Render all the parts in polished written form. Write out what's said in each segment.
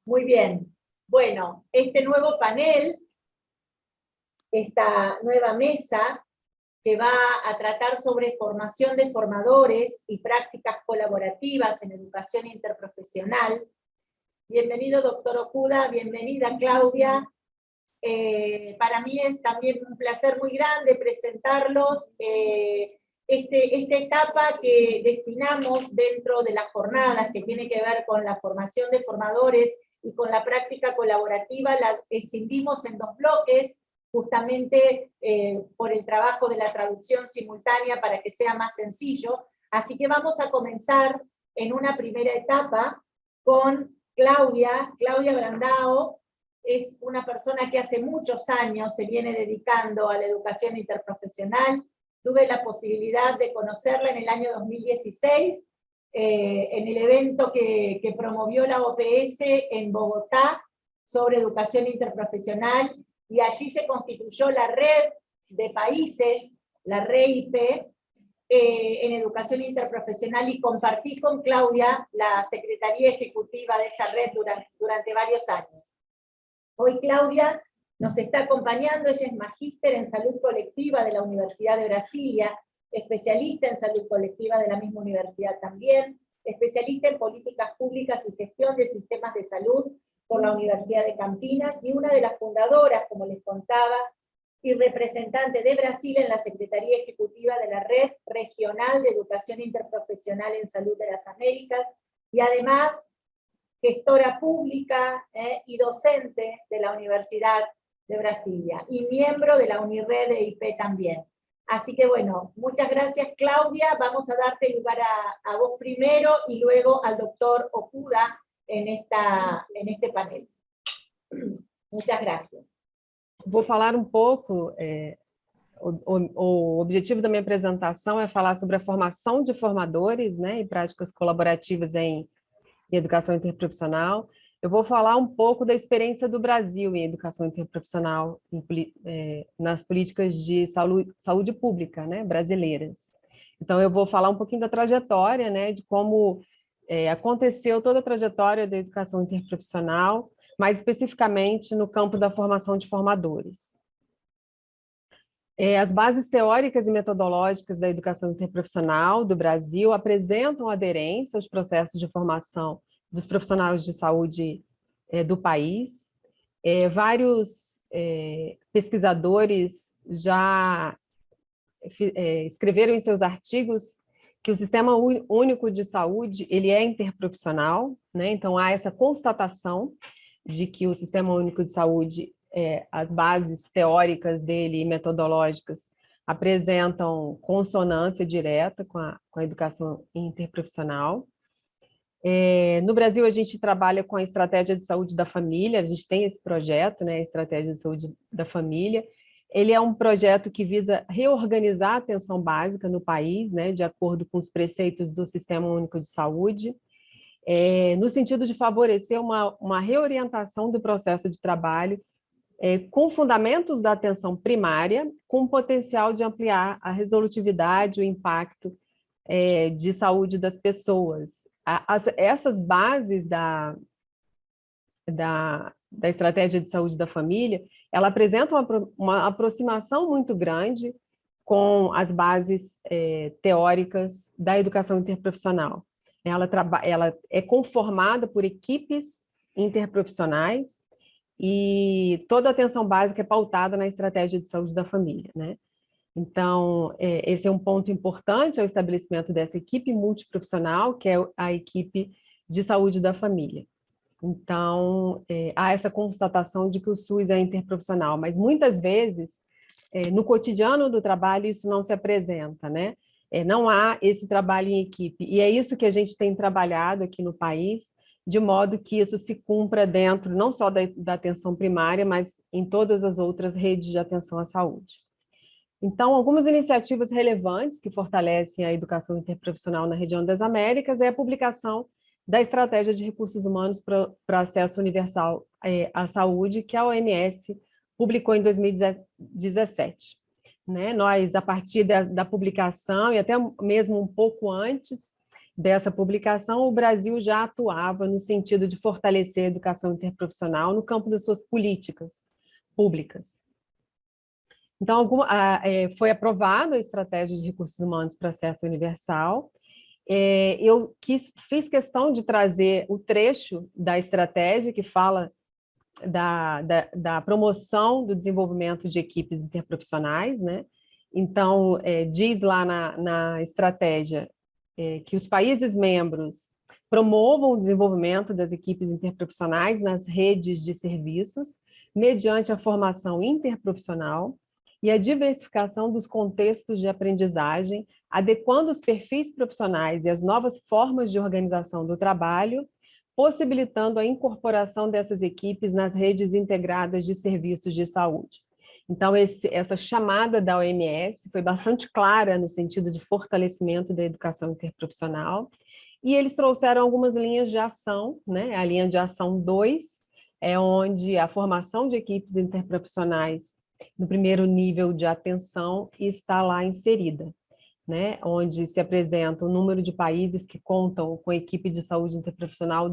Muy bien. Bueno, este nuevo panel, esta nueva mesa, que va a tratar sobre formación de formadores y prácticas colaborativas en educación interprofesional. Bienvenido, doctor Okuda, bienvenida, Claudia. Para mí es también un placer muy grande presentarlos esta etapa que destinamos dentro de las jornadas que tiene que ver con la formación de formadores y con la práctica colaborativa, la escindimos en dos bloques, justamente por el trabajo de la traducción simultánea para que sea más sencillo. Así que vamos a comenzar en una primera etapa con Claudia Brandao. Es una persona que hace muchos años se viene dedicando a la educación interprofesional. Tuve la posibilidad de conocerla en el año 2016, en el evento que promovió la OPS en Bogotá sobre educación interprofesional, y allí se constituyó la red de países, la REIP, en educación interprofesional, y compartí con Claudia la secretaría ejecutiva de esa red durante varios años. Hoy Claudia nos está acompañando. Ella es magíster en salud colectiva de la Universidad de Brasilia, especialista en salud colectiva de la misma universidad también, especialista en políticas públicas y gestión de sistemas de salud por la Universidad de Campinas, y una de las fundadoras, como les contaba, y representante de Brasil en la Secretaría Ejecutiva de la Red Regional de Educación Interprofesional en Salud de las Américas, y además gestora pública y docente de la Universidad de Brasilia, y miembro de la Unired de IP también. Así que bueno, muchas gracias, Claudia. Vamos a darte lugar a vos primero y luego al doctor Okuda en este panel. Muchas gracias. Vou falar um pouco, o objetivo da minha apresentação é falar sobre a formação de formadores, né, e práticas colaborativas em educação interprofissional. Eu vou falar um pouco da experiência do Brasil em educação interprofissional, nas políticas de saúde pública, né, brasileiras. Então, eu vou falar um pouquinho da trajetória, né, de como aconteceu toda a trajetória da educação interprofissional, mais especificamente no campo da formação de formadores. As bases teóricas e metodológicas da educação interprofissional do Brasil apresentam aderência aos processos de formação dos profissionais de saúde do país. Vários pesquisadores já escreveram em seus artigos que o Sistema Único de Saúde ele é interprofissional, né? Então, há essa constatação de que o Sistema Único de Saúde, as bases teóricas dele e metodológicas apresentam consonância direta com a educação interprofissional. No Brasil, a gente trabalha com a Estratégia de Saúde da Família, a gente tem esse projeto, né, a Estratégia de Saúde da Família. Ele é um projeto que visa reorganizar a atenção básica no país, né, de acordo com os preceitos do Sistema Único de Saúde, no sentido de favorecer uma reorientação do processo de trabalho com fundamentos da atenção primária, com potencial de ampliar a resolutividade, o impacto de saúde das pessoas. Essas bases da Estratégia de Saúde da Família, ela apresenta uma aproximação muito grande com as bases teóricas da educação interprofissional. Ela é conformada por equipes interprofissionais e toda a atenção básica é pautada na Estratégia de Saúde da Família, né? Então, esse é um ponto importante, ao estabelecimento dessa equipe multiprofissional, que é a equipe de saúde da família. Então, há essa constatação de que o SUS é interprofissional, mas muitas vezes, no cotidiano do trabalho, isso não se apresenta, né? Não há esse trabalho em equipe, e é isso que a gente tem trabalhado aqui no país, de modo que isso se cumpra dentro, não só da atenção primária, mas em todas as outras redes de atenção à saúde. Então, algumas iniciativas relevantes que fortalecem a educação interprofissional na região das Américas é a publicação da Estratégia de Recursos Humanos para Acesso Universal à Saúde, que a OMS publicou em 2017. Né? Nós, a partir da publicação, e até mesmo um pouco antes, dessa publicação, o Brasil já atuava no sentido de fortalecer a educação interprofissional no campo das suas políticas públicas. Então, foi aprovada a Estratégia de Recursos Humanos para Acesso Universal. Eu fiz questão de trazer o trecho da estratégia que fala da promoção do desenvolvimento de equipes interprofissionais, né? Então, diz lá na estratégia que os países membros promovam o desenvolvimento das equipes interprofissionais nas redes de serviços, mediante a formação interprofissional e a diversificação dos contextos de aprendizagem, adequando os perfis profissionais e as novas formas de organização do trabalho, possibilitando a incorporação dessas equipes nas redes integradas de serviços de saúde. Então, essa chamada da OMS foi bastante clara no sentido de fortalecimento da educação interprofissional, e eles trouxeram algumas linhas de ação, né? A linha de ação 2 é onde a formação de equipes interprofissionais no primeiro nível de atenção está lá inserida, né, onde se apresenta o número de países que contam com equipe de saúde interprofissional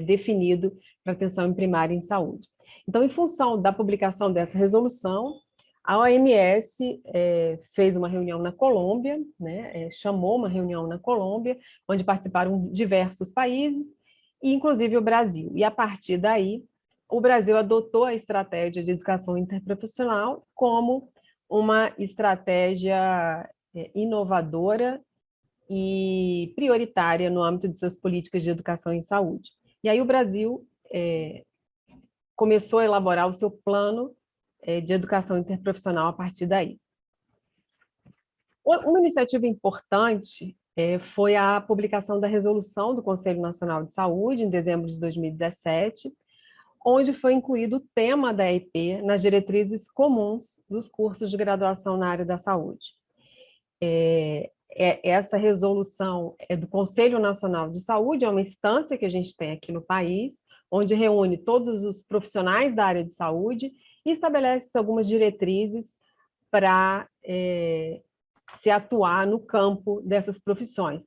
definido para atenção primária em saúde. Então, em função da publicação dessa resolução, a OMS fez uma reunião na Colômbia, né, chamou uma reunião na Colômbia, onde participaram diversos países, e inclusive o Brasil. E, a partir daí, o Brasil adotou a estratégia de educação interprofissional como uma estratégia inovadora e prioritária no âmbito de suas políticas de educação em saúde. E aí o Brasil começou a elaborar o seu plano de educação interprofissional a partir daí. Uma iniciativa importante foi a publicação da resolução do Conselho Nacional de Saúde, em dezembro de 2017, onde foi incluído o tema da EIP nas diretrizes comuns dos cursos de graduação na área da saúde. Essa resolução é do Conselho Nacional de Saúde, é uma instância que a gente tem aqui no país, onde reúne todos os profissionais da área de saúde e estabelece algumas diretrizes para se atuar no campo dessas profissões.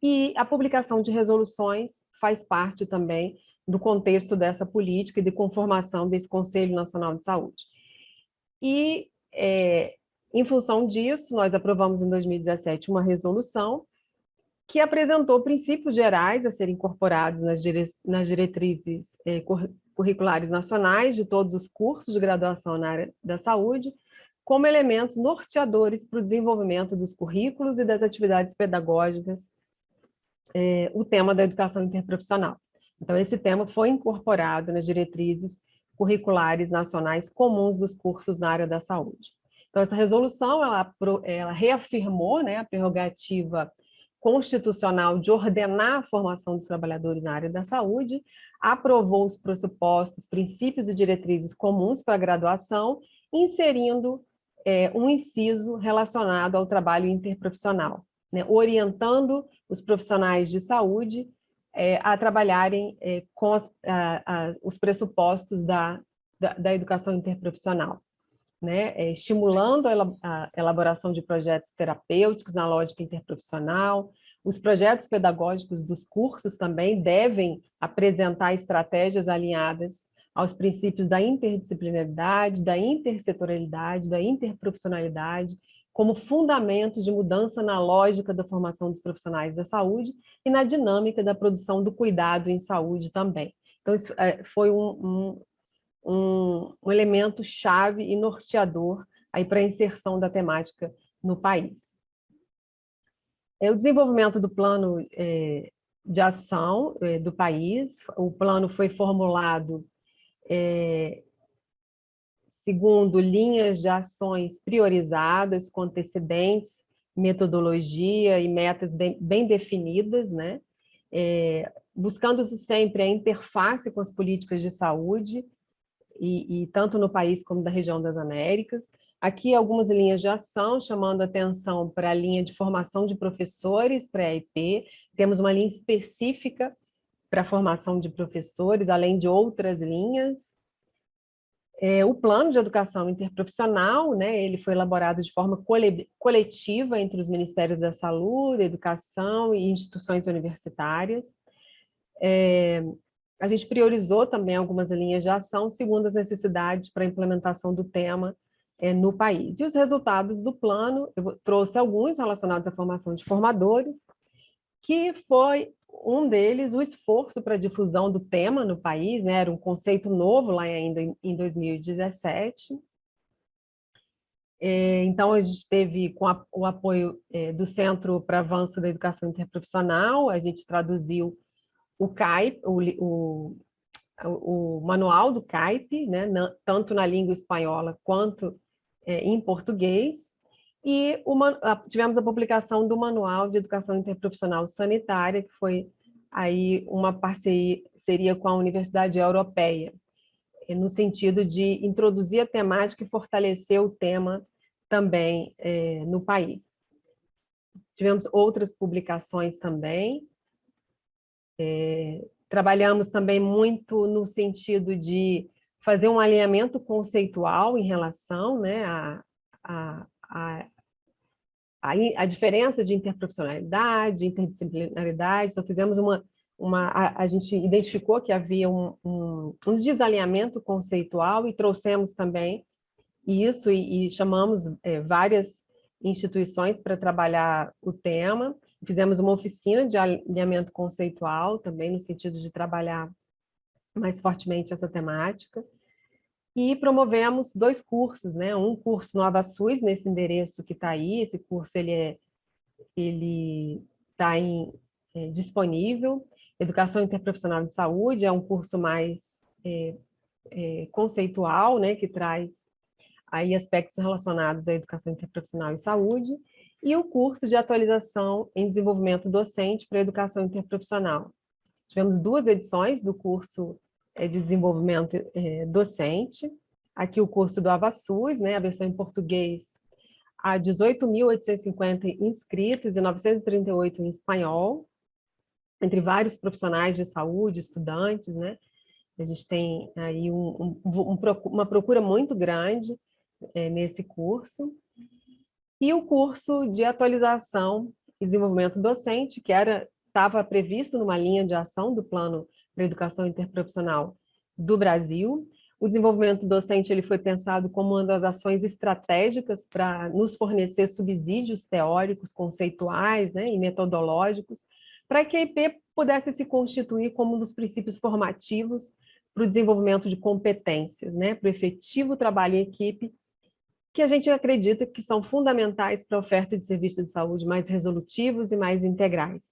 E a publicação de resoluções faz parte também do contexto dessa política e de conformação desse Conselho Nacional de Saúde. E, em função disso, nós aprovamos em 2017 uma resolução que apresentou princípios gerais a serem incorporados nas diretrizes curriculares nacionais de todos os cursos de graduação na área da saúde, como elementos norteadores para o desenvolvimento dos currículos e das atividades pedagógicas, o tema da educação interprofissional. Então, esse tema foi incorporado nas diretrizes curriculares nacionais comuns dos cursos na área da saúde. Então, essa resolução, ela reafirmou, né, a prerrogativa constitucional de ordenar a formação dos trabalhadores na área da saúde, aprovou os pressupostos, princípios e diretrizes comuns para a graduação, inserindo um inciso relacionado ao trabalho interprofissional, né, orientando os profissionais de saúde a trabalharem com os pressupostos da educação interprofissional, né, estimulando a elaboração de projetos terapêuticos na lógica interprofissional. Os projetos pedagógicos dos cursos também devem apresentar estratégias alinhadas aos princípios da interdisciplinaridade, da intersetorialidade, da interprofissionalidade, como fundamentos de mudança na lógica da formação dos profissionais da saúde e na dinâmica da produção do cuidado em saúde também. Então, isso foi um elemento chave e norteador para a inserção da temática no país. O desenvolvimento do plano de ação do país, o plano foi formulado segundo linhas de ações priorizadas, com antecedentes, metodologia e metas bem definidas, né? Buscando-se sempre a interface com as políticas de saúde, e tanto no país como da região das Américas. Aqui algumas linhas de ação, chamando atenção para a linha de formação de professores para a EIP. Temos uma linha específica para a formação de professores, além de outras linhas. O plano de educação interprofissional, né, ele foi elaborado de forma coletiva entre os Ministérios da Saúde, Educação e instituições universitárias. A gente priorizou também algumas linhas de ação segundo as necessidades para a implementação do tema no país. E os resultados do plano, eu trouxe alguns relacionados à formação de formadores, que foi um deles o esforço para a difusão do tema no país, né? Era um conceito novo lá ainda em 2017. Então, a gente teve, com o apoio do Centro para Avanço da Educação Interprofissional, a gente traduziu o CAIP, o manual do CAIP, né? Tanto na língua espanhola quanto em português, e tivemos a publicação do Manual de Educação Interprofissional Sanitária, que foi aí uma parceria com a Universidade Europeia, no sentido de introduzir a temática e fortalecer o tema também no país. Tivemos outras publicações também. Trabalhamos também muito no sentido de fazer um alinhamento conceitual em relação, né, a diferença de interprofissionalidade, interdisciplinaridade. Então, fizemos a gente identificou que havia um desalinhamento conceitual e trouxemos também isso e chamamos várias instituições para trabalhar o tema. Fizemos uma oficina de alinhamento conceitual também, no sentido de trabalhar mais fortemente essa temática. E promovemos 2 cursos, né? Um curso no AvaSUS, nesse endereço que está aí. Esse curso ele está disponível. Educação Interprofissional de Saúde é um curso mais conceitual, né? Que traz aí aspectos relacionados à educação interprofissional e saúde. E o curso de atualização em desenvolvimento docente para a educação interprofissional. Tivemos 2 edições do curso de desenvolvimento docente. Aqui o curso do AvaSUS, né, a versão em português, há 18.850 inscritos e 938 em espanhol, entre vários profissionais de saúde, estudantes, né? A gente tem aí uma procura muito grande nesse curso. E o curso de atualização e desenvolvimento docente, que estava previsto numa linha de ação do Plano para a Educação Interprofissional do Brasil. O desenvolvimento docente ele foi pensado como uma das ações estratégicas para nos fornecer subsídios teóricos, conceituais, né, e metodológicos, para que a IP pudesse se constituir como um dos princípios formativos para o desenvolvimento de competências, né, para o efetivo trabalho em equipe, que a gente acredita que são fundamentais para a oferta de serviços de saúde mais resolutivos e mais integrais.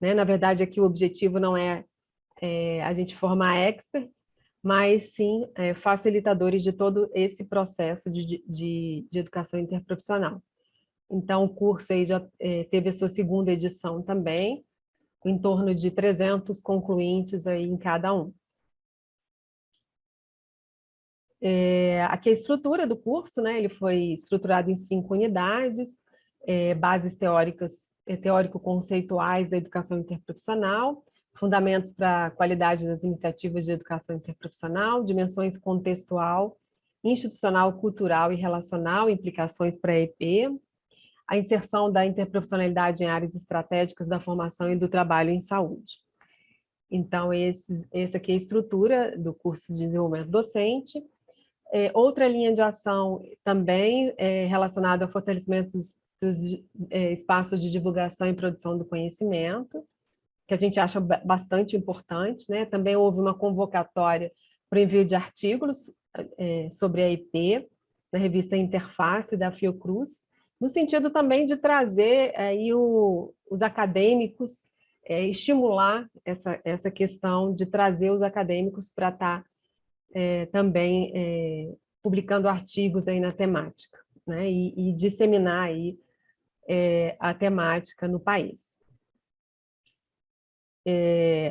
Né? Na verdade, aqui o objetivo não é a gente formar experts, mas sim facilitadores de todo esse processo de educação interprofissional. Então, o curso aí já teve a sua 2ª edição também, em torno de 300 concluintes aí em cada um. Aqui a estrutura do curso, né? Ele foi estruturado em 5 unidades, bases teórico-conceituais da educação interprofissional, fundamentos para a qualidade das iniciativas de educação interprofissional, dimensões contextual, institucional, cultural e relacional, implicações para a EP, a inserção da interprofissionalidade em áreas estratégicas da formação e do trabalho em saúde. Então, essa aqui é a estrutura do curso de desenvolvimento docente. Outra linha de ação também relacionada ao fortalecimento dos espaços de divulgação e produção do conhecimento, que a gente acha bastante importante, né? Também houve uma convocatória para o envio de artigos sobre a IP, na revista Interface da Fiocruz, no sentido também de trazer aí os acadêmicos, estimular essa questão de trazer os acadêmicos para estar também publicando artigos aí na temática, né? E disseminar aí a temática no país.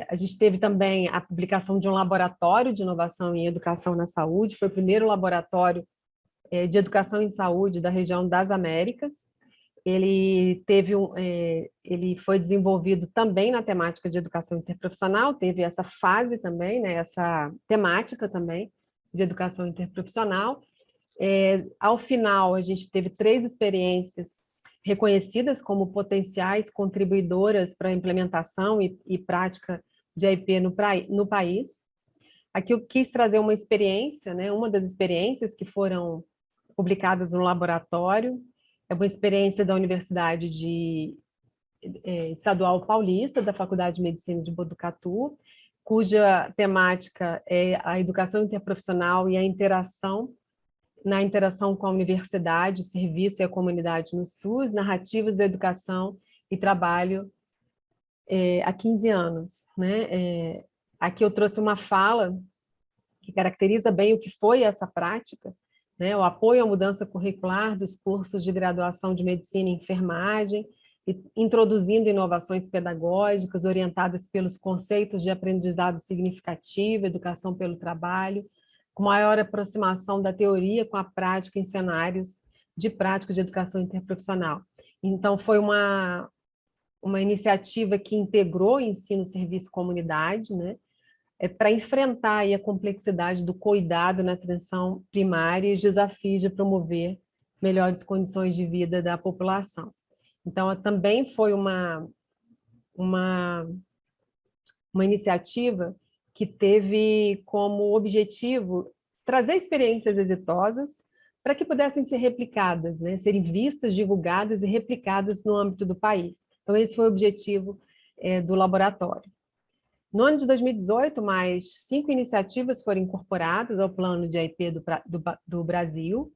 A gente teve também a publicação de um laboratório de inovação em educação na saúde, foi o primeiro laboratório de educação em saúde da região das Américas. Ele foi desenvolvido também na temática de educação interprofissional, teve essa fase também, né, essa temática também de educação interprofissional. Ao final, a gente teve 3 experiências reconhecidas como potenciais contribuidoras para a implementação e prática de AIP no país. Aqui eu quis trazer uma experiência, né, uma das experiências que foram publicadas no laboratório, é uma experiência da Universidade Estadual Paulista, da Faculdade de Medicina de Botucatu, cuja temática é a educação interprofissional e a interação com a universidade, o serviço e a comunidade no SUS, narrativas da educação e trabalho há 15 anos. Né? Aqui eu trouxe uma fala que caracteriza bem o que foi essa prática, né? O apoio à mudança curricular dos cursos de graduação de medicina e enfermagem, e introduzindo inovações pedagógicas orientadas pelos conceitos de aprendizado significativo, educação pelo trabalho, com maior aproximação da teoria com a prática em cenários de prática de educação interprofissional. Então, foi uma iniciativa que integrou ensino, serviço e comunidade, né, para enfrentar aí a complexidade do cuidado na atenção primária e os desafios de promover melhores condições de vida da população. Então, também foi uma iniciativa que teve como objetivo trazer experiências exitosas para que pudessem ser replicadas, né? Serem vistas, divulgadas e replicadas no âmbito do país. Então, esse foi o objetivo do laboratório. No ano de 2018, mais 5 iniciativas foram incorporadas ao plano de AIP do Brasil,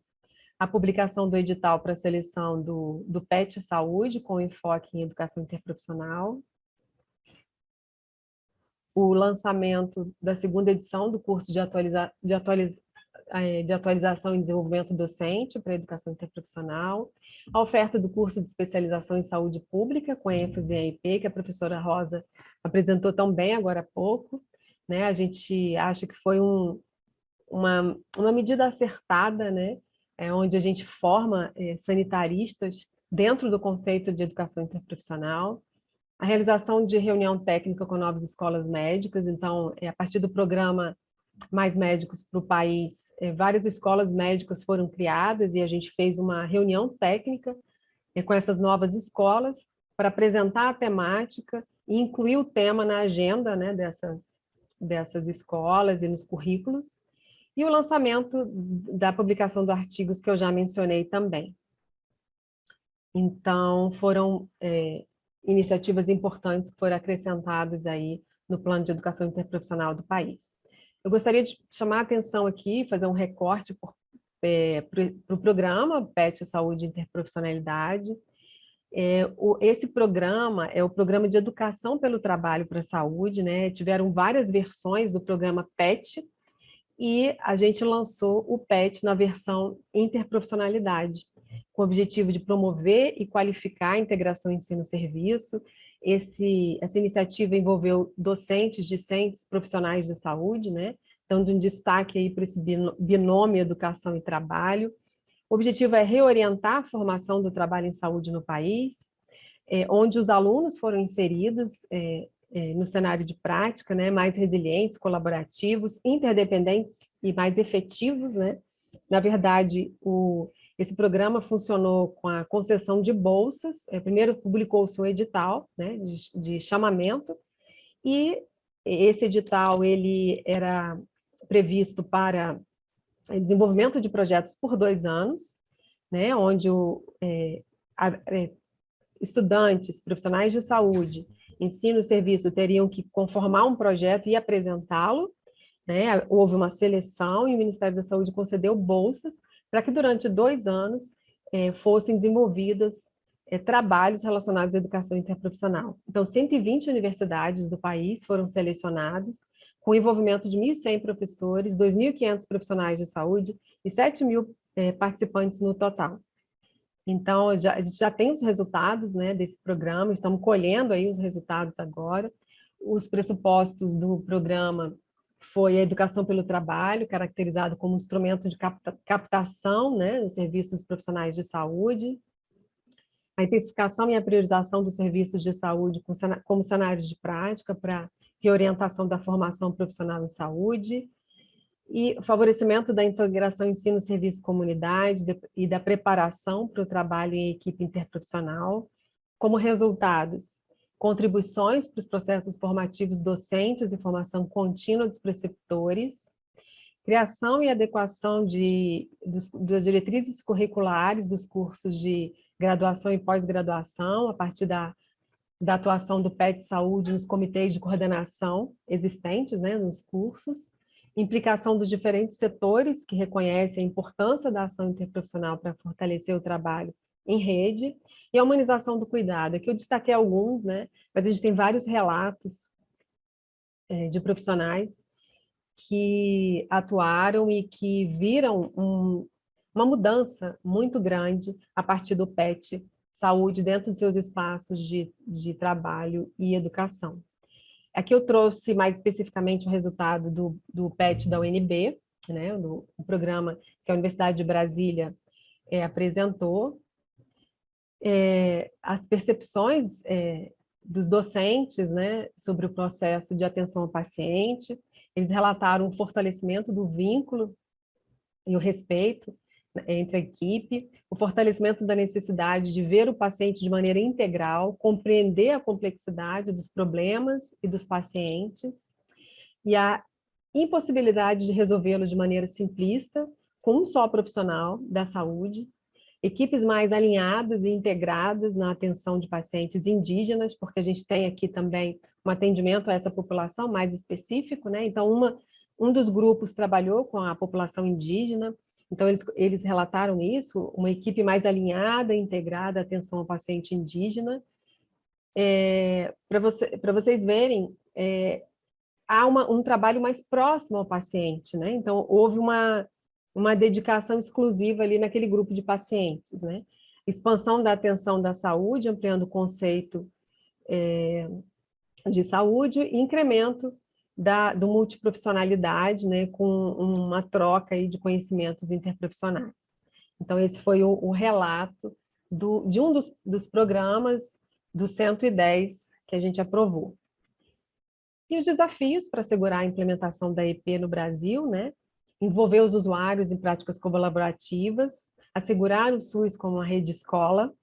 a publicação do edital para a seleção do PET Saúde, com enfoque em educação interprofissional, o lançamento da 2ª edição do curso de atualização e desenvolvimento docente para a educação interprofissional, a oferta do curso de especialização em saúde pública, com ênfase em AIP, que a professora Rosa apresentou tão bem agora há pouco, né? A gente acha que foi uma medida acertada, né? Onde a gente forma sanitaristas dentro do conceito de educação interprofissional, a realização de reunião técnica com novas escolas médicas. Então, a partir do programa Mais Médicos para o País, várias escolas médicas foram criadas e a gente fez uma reunião técnica com essas novas escolas para apresentar a temática e incluir o tema na agenda, né, dessas escolas e nos currículos, e o lançamento da publicação de artigos que eu já mencionei também. Então, foram iniciativas importantes que foram acrescentadas aí no plano de educação interprofissional do país. Eu gostaria de chamar a atenção aqui, fazer um recorte para o programa PET Saúde e Interprofissionalidade. Esse programa é o Programa de Educação pelo Trabalho para a Saúde, né? Tiveram várias versões do programa PET, e a gente lançou o PET na versão Interprofissionalidade, com o objetivo de promover e qualificar a integração ensino-serviço. Essa iniciativa envolveu docentes, discentes, profissionais de saúde, né? Dando um destaque aí para esse binômio educação e trabalho. O objetivo é reorientar a formação do trabalho em saúde no país, onde os alunos foram inseridos no cenário de prática, né, mais resilientes, colaborativos, interdependentes e mais efetivos, né? Na verdade, esse programa funcionou com a concessão de bolsas. Primeiro publicou-se um edital, né, de chamamento, e esse edital ele era previsto para desenvolvimento de projetos por 2 anos, né, onde estudantes, profissionais de saúde, ensino e serviço teriam que conformar um projeto e apresentá-lo, né? Houve uma seleção e o Ministério da Saúde concedeu bolsas para que durante 2 anos fossem desenvolvidos trabalhos relacionados à educação interprofissional. Então, 120 universidades do país foram selecionados, com envolvimento de 1.100 professores, 2.500 profissionais de saúde e 7.000 participantes no total. Então, a gente já tem os resultados, né, desse programa, estamos colhendo aí os resultados agora. Os pressupostos do programa foi a educação pelo trabalho, caracterizado como instrumento de captação, né, dos serviços profissionais de saúde, a intensificação e a priorização dos serviços de saúde como cenários de prática para reorientação da formação profissional em saúde, e favorecimento da integração ensino-serviço-comunidade e da preparação para o trabalho em equipe interprofissional. Como resultados, contribuições para os processos formativos docentes e formação contínua dos preceptores, criação e adequação das diretrizes curriculares dos cursos de graduação e pós-graduação, a partir da atuação do PET Saúde nos comitês de coordenação existentes, né, nos cursos, implicação dos diferentes setores que reconhecem a importância da ação interprofissional para fortalecer o trabalho em rede, e a humanização do cuidado. Aqui eu destaquei alguns, né, mas a gente tem vários relatos de profissionais que atuaram e que viram uma mudança muito grande a partir do PET Saúde dentro dos seus espaços de trabalho e educação. Aqui eu trouxe mais especificamente o resultado do PET da UNB, né, do programa que a Universidade de Brasília apresentou. As percepções dos docentes, né, sobre o processo de atenção ao paciente. Eles relataram o fortalecimento do vínculo e o respeito entre a equipe, o fortalecimento da necessidade de ver o paciente de maneira integral, compreender a complexidade dos problemas e dos pacientes, e a impossibilidade de resolvê-los de maneira simplista, com um só profissional da saúde, equipes mais alinhadas e integradas na atenção de pacientes indígenas, porque a gente tem aqui também um atendimento a essa população mais específico, né? Então, um dos grupos trabalhou com a população indígena, então eles relataram isso, uma equipe mais alinhada e integrada à atenção ao paciente indígena. Para vocês verem, há um trabalho mais próximo ao paciente, né? Então, houve uma dedicação exclusiva ali naquele grupo de pacientes, né? Expansão da atenção da saúde, ampliando o conceito de saúde, e incremento do multiprofissionalidade, né, com uma troca aí de conhecimentos interprofissionais. Então, esse foi o relato de um dos programas dos 110 que a gente aprovou. E os desafios para assegurar a implementação da EP no Brasil, né? Envolver os usuários em práticas colaborativas, assegurar o SUS como uma rede escola,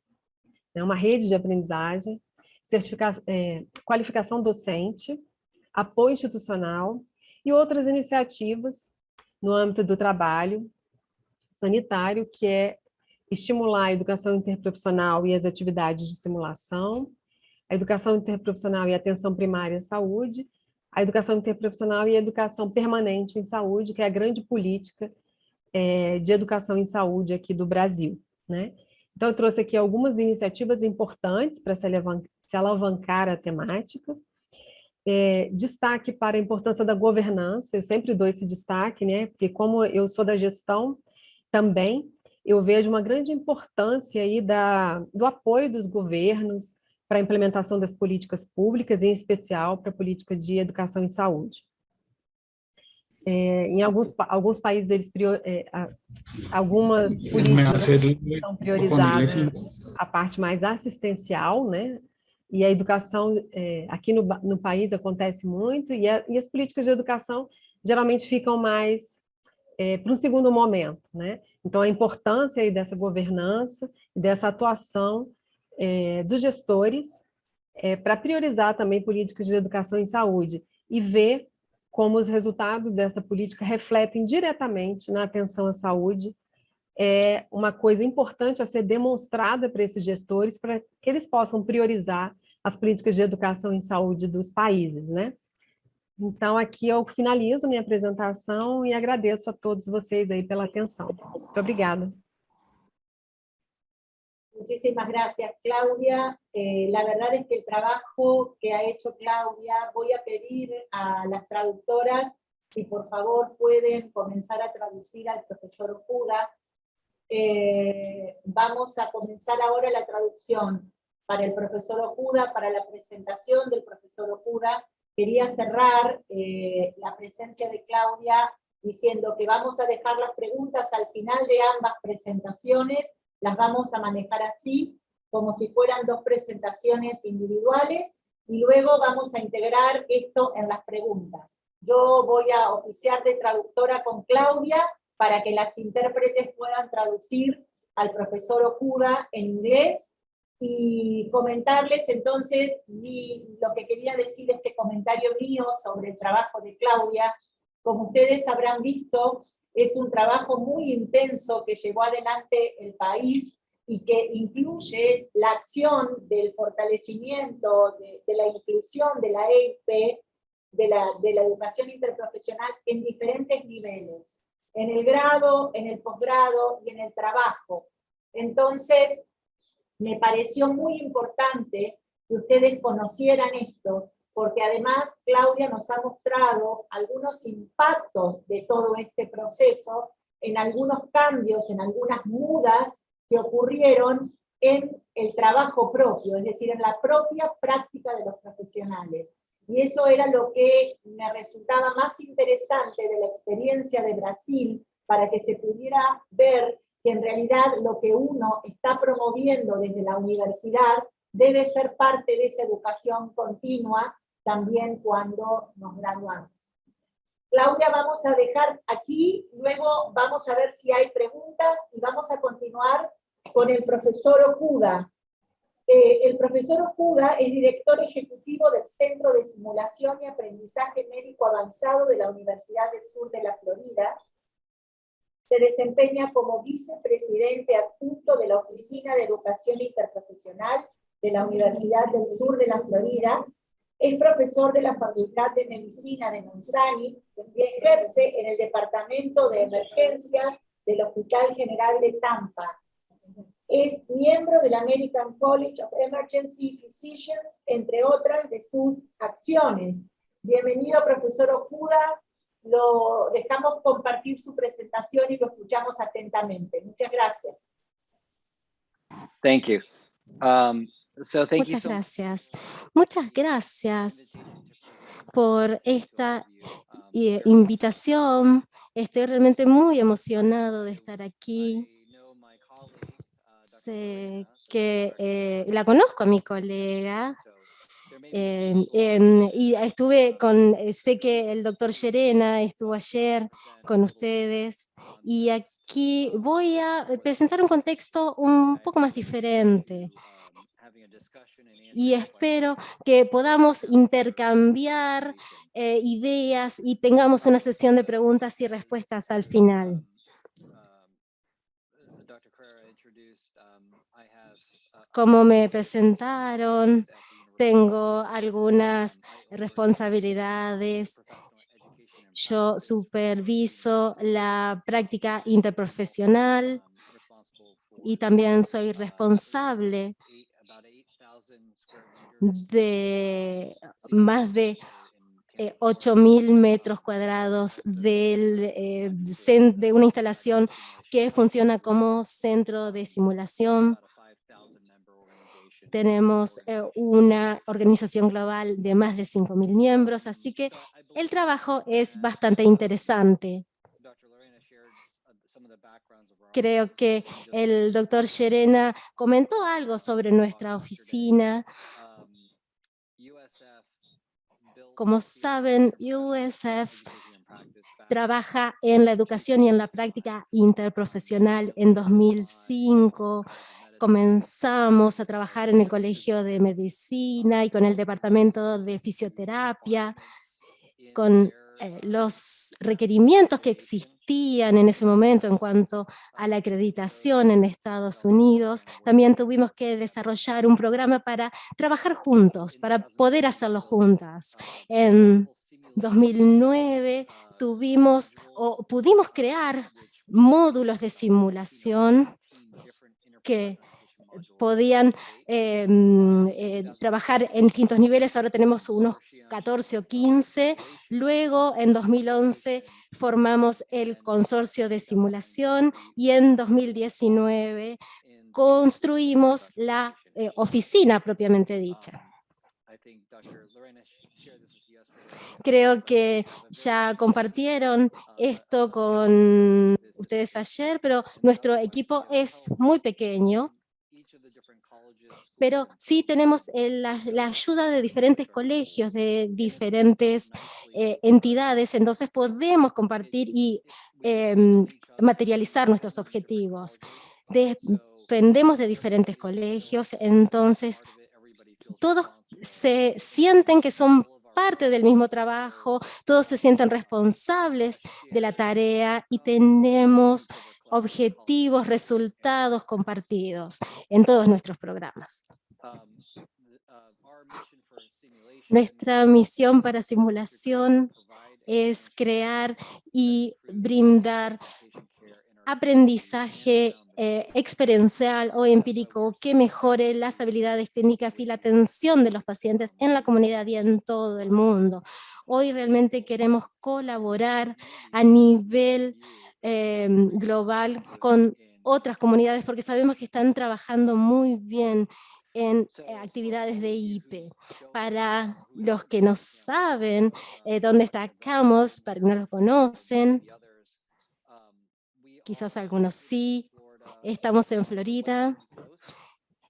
né? Uma rede de aprendizagem, qualificação docente, apoio institucional e outras iniciativas no âmbito do trabalho sanitário, que é estimular a educação interprofissional e as atividades de simulação, a educação interprofissional e atenção primária à saúde, a educação interprofissional e a educação permanente em saúde, que é a grande política de educação em saúde aqui do Brasil, né? Então, eu trouxe aqui algumas iniciativas importantes para se alavancar a temática. Destaque para a importância da governança, eu sempre dou esse destaque, né? Porque como eu sou da gestão também, eu vejo uma grande importância aí do apoio dos governos para a implementação das políticas públicas, em especial para a política de educação em saúde. Em alguns países, algumas políticas são priorizadas a parte mais assistencial, né? E a educação, aqui no país acontece muito, e as políticas de educação geralmente ficam mais para um segundo momento, né? Então, a importância aí dessa governança, dessa atuação dos gestores, para priorizar também políticas de educação em saúde, e ver como os resultados dessa política refletem diretamente na atenção à saúde, é uma coisa importante a ser demonstrada para esses gestores, para que eles possam priorizar as políticas de educação em saúde dos países, né? Então, aqui eu finalizo minha apresentação e agradeço a todos vocês aí pela atenção. Muito obrigada. Muchísimas gracias, Claudia. La verdad es que el trabajo que ha hecho Claudia, voy a pedir a las traductoras si por favor pueden comenzar a traducir al profesor Okuda. Vamos a comenzar ahora la traducción para el profesor Okuda, para la presentación del profesor Okuda. Quería cerrar la presencia de Claudia diciendo que vamos a dejar las preguntas al final de ambas presentaciones. Las vamos a manejar así, como si fueran dos presentaciones individuales, y luego vamos a integrar esto en las preguntas. Yo voy a oficiar de traductora con Claudia para que las intérpretes puedan traducir al profesor Okuda en inglés y comentarles entonces lo que quería decir este comentario mío sobre el trabajo de Claudia. Como ustedes habrán visto, es un trabajo muy intenso que llevó adelante el país y que incluye la acción del fortalecimiento, de la inclusión de la EIP, de la educación interprofesional en diferentes niveles, en el grado, en el posgrado y en el trabajo. Entonces, me pareció muy importante que ustedes conocieran esto, porque además Claudia nos ha mostrado algunos impactos de todo este proceso, en algunos cambios, en algunas mudas que ocurrieron en el trabajo propio, es decir, en la propia práctica de los profesionales. Y eso era lo que me resultaba más interesante de la experiencia de Brasil, para que se pudiera ver que en realidad lo que uno está promoviendo desde la universidad debe ser parte de esa educación continua también cuando nos graduamos. Claudia, vamos a dejar aquí, luego vamos a ver si hay preguntas y vamos a continuar con el profesor Okuda. El profesor Okuda es director ejecutivo del Centro de Simulación y Aprendizaje Médico Avanzado de la Universidad del Sur de la Florida. Se desempeña como vicepresidente adjunto de la Oficina de Educación Interprofesional de la Universidad del Sur de la Florida. Es profesor de la Facultad de Medicina de Monsanto y ejerce en el Departamento de Emergencias del Hospital General de Tampa. Es miembro del American College of Emergency Physicians, entre otras de sus acciones. Bienvenido, profesor Okuda. Lo dejamos compartir su presentación y lo escuchamos atentamente. Muchas gracias. Thank you. Muchas gracias. Muchas gracias por esta invitación. Estoy realmente muy emocionado de estar aquí. Sé que la conozco a mi colega. Y sé que el doctor Llerena estuvo ayer con ustedes, y aquí voy a presentar un contexto un poco más diferente. Y espero que podamos intercambiar ideas y tengamos una sesión de preguntas y respuestas al final. Como me presentaron, tengo algunas responsabilidades. Yo superviso la práctica interprofesional y también soy responsable de más de 8.000 metros cuadrados de una instalación que funciona como centro de simulación. Tenemos una organización global de más de 5.000 miembros, así que el trabajo es bastante interesante. Creo que el doctor Llerena comentó algo sobre nuestra oficina. Como saben, USF trabaja en la educación y en la práctica interprofesional. En 2005 comenzamos a trabajar en el Colegio de Medicina y con el Departamento de Fisioterapia, con los requerimientos que existían en ese momento en cuanto a la acreditación en Estados Unidos. También tuvimos que desarrollar un programa para trabajar juntos, para poder hacerlo juntas. En 2009 pudimos crear módulos de simulación que podían trabajar en distintos niveles. Ahora tenemos unos 14 o 15. Luego, en 2011, formamos el consorcio de simulación y en 2019 construimos la oficina propiamente dicha. Creo que ya compartieron esto con ustedes ayer, pero nuestro equipo es muy pequeño. pero sí tenemos la ayuda de diferentes colegios, de diferentes entidades, entonces podemos compartir y materializar nuestros objetivos. Dependemos de diferentes colegios, entonces todos se sienten que son parte del mismo trabajo, todos se sienten responsables de la tarea y tenemos objetivos, resultados compartidos en todos nuestros programas. Nuestra misión para simulación es crear y brindar aprendizaje experiencial o empírico que mejore las habilidades clínicas y la atención de los pacientes en la comunidad y en todo el mundo. Hoy realmente queremos colaborar a nivel global con otras comunidades porque sabemos que están trabajando muy bien en actividades de IP. Para los que no saben dónde está CAMOS, para que no lo conocen, quizás algunos sí, estamos en Florida,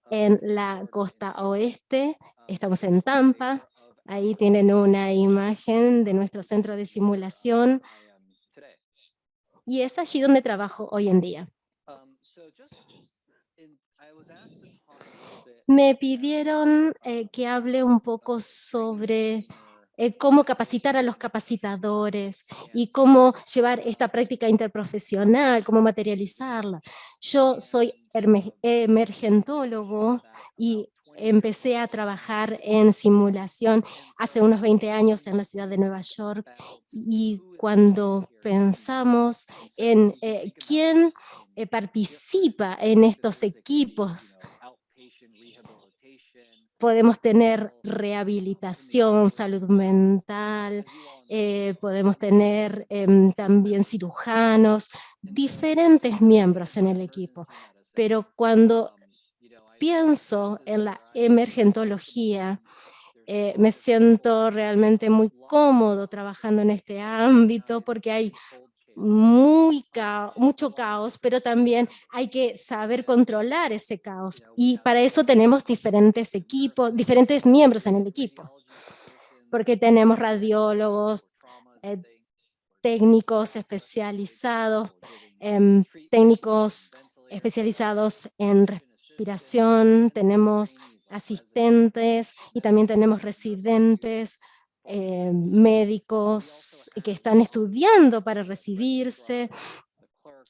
en la costa oeste, estamos en Tampa, ahí tienen una imagen de nuestro centro de simulación y es allí donde trabajo hoy en día. Me pidieron que hable un poco sobre cómo capacitar a los capacitadores y cómo llevar esta práctica interprofesional, cómo materializarla. Yo soy emergentólogo y empecé a trabajar en simulación hace unos 20 años en la ciudad de Nueva York, y cuando pensamos en quién participa en estos equipos, podemos tener rehabilitación, salud mental, podemos tener también cirujanos, diferentes miembros en el equipo. Pero cuando pienso en la emergentología, me siento realmente muy cómodo trabajando en este ámbito porque hay mucho caos, pero también hay que saber controlar ese caos. Y para eso tenemos diferentes equipos, diferentes miembros en el equipo, porque tenemos radiólogos, técnicos especializados, técnicos especializados en respiración, tenemos asistentes y también tenemos residentes, médicos que están estudiando para recibirse.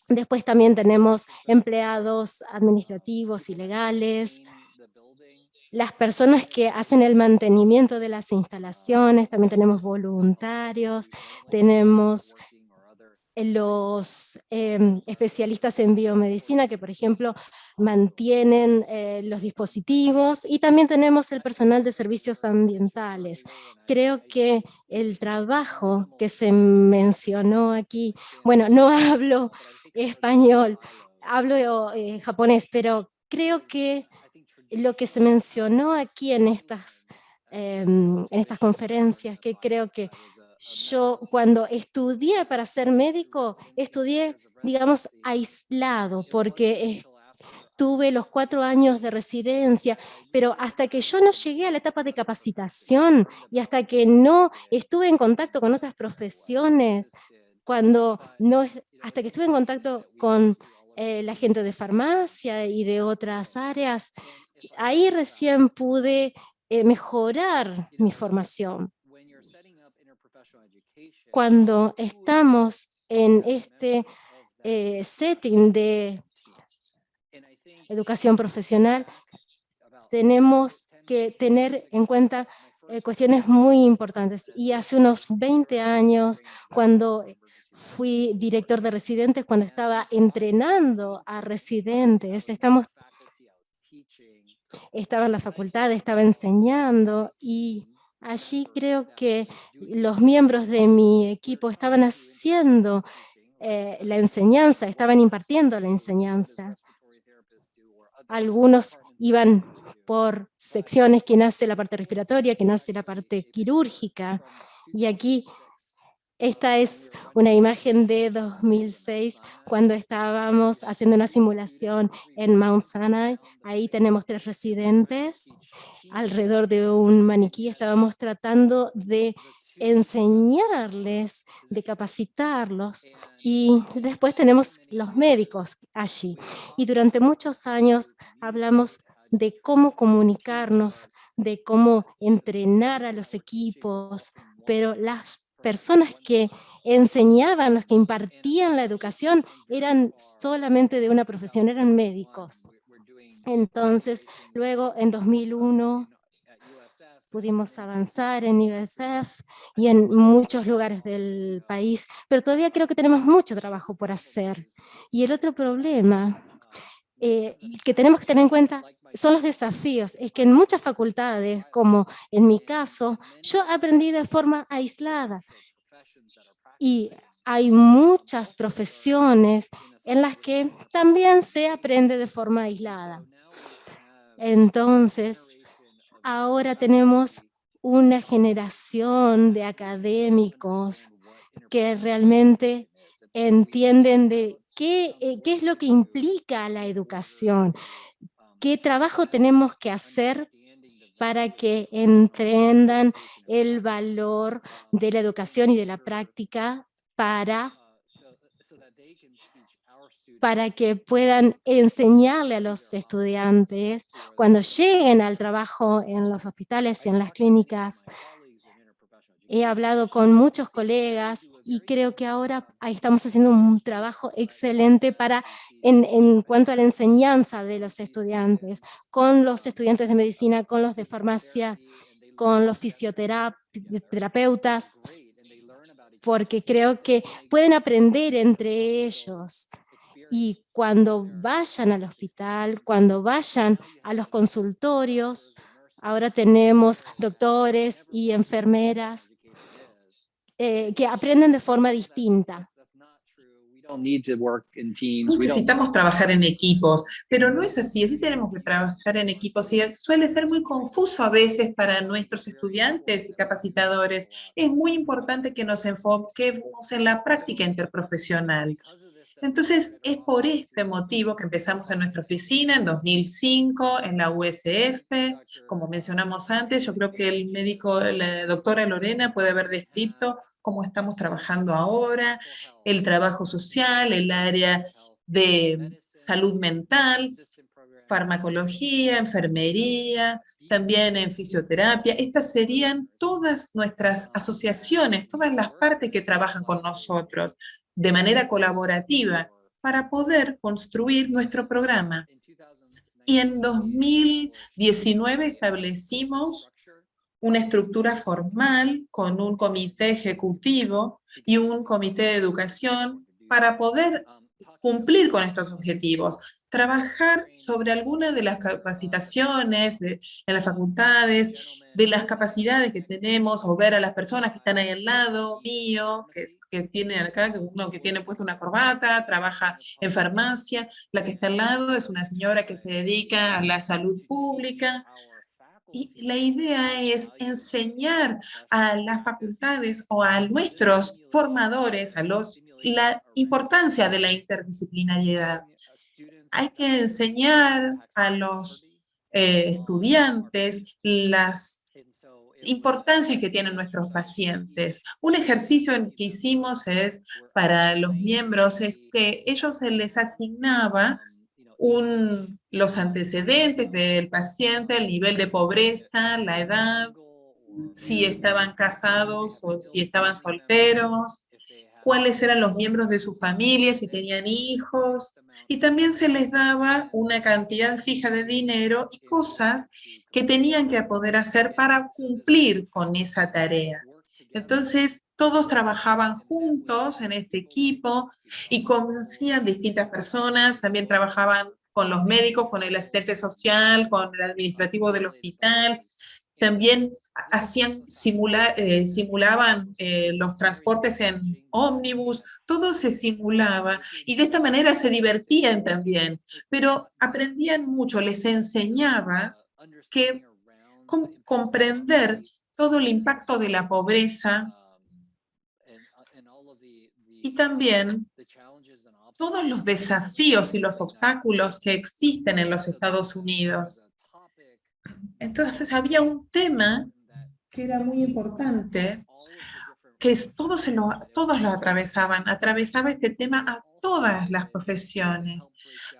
Después también tenemos empleados administrativos y legales, las personas que hacen el mantenimiento de las instalaciones, también tenemos voluntarios, tenemos los especialistas en biomedicina que, por ejemplo, mantienen los dispositivos, y también tenemos el personal de servicios ambientales. Creo que el trabajo que se mencionó aquí, bueno, no hablo español, hablo japonés, pero creo que lo que se mencionó aquí en estas conferencias, que creo que yo cuando estudié para ser médico, estudié, digamos, aislado, porque tuve los 4 años de residencia, pero hasta que yo no llegué a la etapa de capacitación y hasta que no estuve en contacto con otras profesiones, hasta que estuve en contacto con la gente de farmacia y de otras áreas, ahí recién pude mejorar mi formación. Cuando estamos en este setting de educación profesional, tenemos que tener en cuenta cuestiones muy importantes. Y hace unos 20 años, cuando fui director de residentes, cuando estaba entrenando a residentes, estaba en la facultad, estaba enseñando, y allí creo que los miembros de mi equipo estaban haciendo la enseñanza, estaban impartiendo la enseñanza. Algunos iban por secciones, quien hace la parte respiratoria, quien hace la parte quirúrgica, y aquí Esta es una imagen de 2006, cuando estábamos haciendo una simulación en Mount Sinai. Ahí tenemos 3 residentes alrededor de un maniquí. Estábamos tratando de enseñarles, de capacitarlos, y después tenemos los médicos allí. Y durante muchos años hablamos de cómo comunicarnos, de cómo entrenar a los equipos, pero las personas que enseñaban, los que impartían la educación, eran solamente de una profesión, eran médicos. Entonces, luego en 2001 pudimos avanzar en USF y en muchos lugares del país, pero todavía creo que tenemos mucho trabajo por hacer. Y el otro problema que tenemos que tener en cuenta son los desafíos. Es que en muchas facultades, como en mi caso, yo aprendí de forma aislada y hay muchas profesiones en las que también se aprende de forma aislada. Entonces, ahora tenemos una generación de académicos que realmente entienden de qué es lo que implica la educación, qué trabajo tenemos que hacer para que entiendan el valor de la educación y de la práctica para que puedan enseñarle a los estudiantes cuando lleguen al trabajo en los hospitales y en las clínicas. He hablado con muchos colegas y creo que ahora estamos haciendo un trabajo excelente en cuanto a la enseñanza de los estudiantes, con los estudiantes de medicina, con los de farmacia, con los fisioterapeutas, porque creo que pueden aprender entre ellos. Y cuando vayan al hospital, cuando vayan a los consultorios, ahora tenemos doctores y enfermeras que aprenden de forma distinta. Necesitamos trabajar en equipos, pero no es así, así tenemos que trabajar en equipos y suele ser muy confuso a veces para nuestros estudiantes y capacitadores. Es muy importante que nos enfoquemos en la práctica interprofesional. Entonces, es por este motivo que empezamos en nuestra oficina en 2005, en la USF. Como mencionamos antes, yo creo que el médico, la doctora Lorena puede haber descrito cómo estamos trabajando ahora, el trabajo social, el área de salud mental, farmacología, enfermería, también en fisioterapia. Estas serían todas nuestras asociaciones, todas las partes que trabajan con nosotros de manera colaborativa para poder construir nuestro programa. Y en 2019 establecimos una estructura formal con un comité ejecutivo y un comité de educación para poder cumplir con estos objetivos, trabajar sobre algunas de las capacitaciones en las facultades, de las capacidades que tenemos, o ver a las personas que están ahí al lado mío, que tienen acá, uno que tiene puesto una corbata, trabaja en farmacia, la que está al lado es una señora que se dedica a la salud pública. Y la idea es enseñar a las facultades o a nuestros formadores, la importancia de la interdisciplinariedad. Hay que enseñar a los estudiantes las importancias que tienen nuestros pacientes. Un ejercicio que hicimos para los miembros es que ellos se les asignaba los antecedentes del paciente, el nivel de pobreza, la edad, si estaban casados o si estaban solteros, cuáles eran los miembros de su familia, si tenían hijos, y también se les daba una cantidad fija de dinero y cosas que tenían que poder hacer para cumplir con esa tarea. Entonces, todos trabajaban juntos en este equipo y conocían distintas personas, también trabajaban con los médicos, con el asistente social, con el administrativo del hospital, también simulaban los transportes en ómnibus, todo se simulaba y de esta manera se divertían también, pero aprendían mucho, les enseñaba que comprender todo el impacto de la pobreza y también todos los desafíos y los obstáculos que existen en los Estados Unidos. Entonces había un tema que era muy importante, que todos lo atravesaba este tema a todas las profesiones,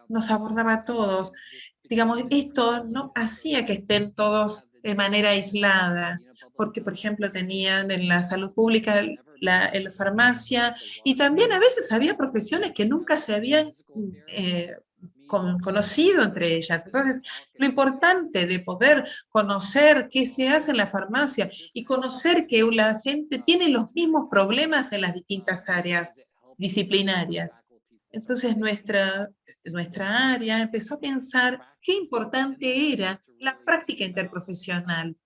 nos abordaba a todos. Digamos, esto no hacía que estén todos de manera aislada, porque, por ejemplo, tenían en la salud pública, en la farmacia, y también a veces había profesiones que nunca se habían conocido entre ellas. Entonces, lo importante de poder conocer qué se hace en la farmacia y conocer que la gente tiene los mismos problemas en las distintas áreas disciplinarias. Entonces, nuestra área empezó a pensar qué importante era la práctica interprofesional.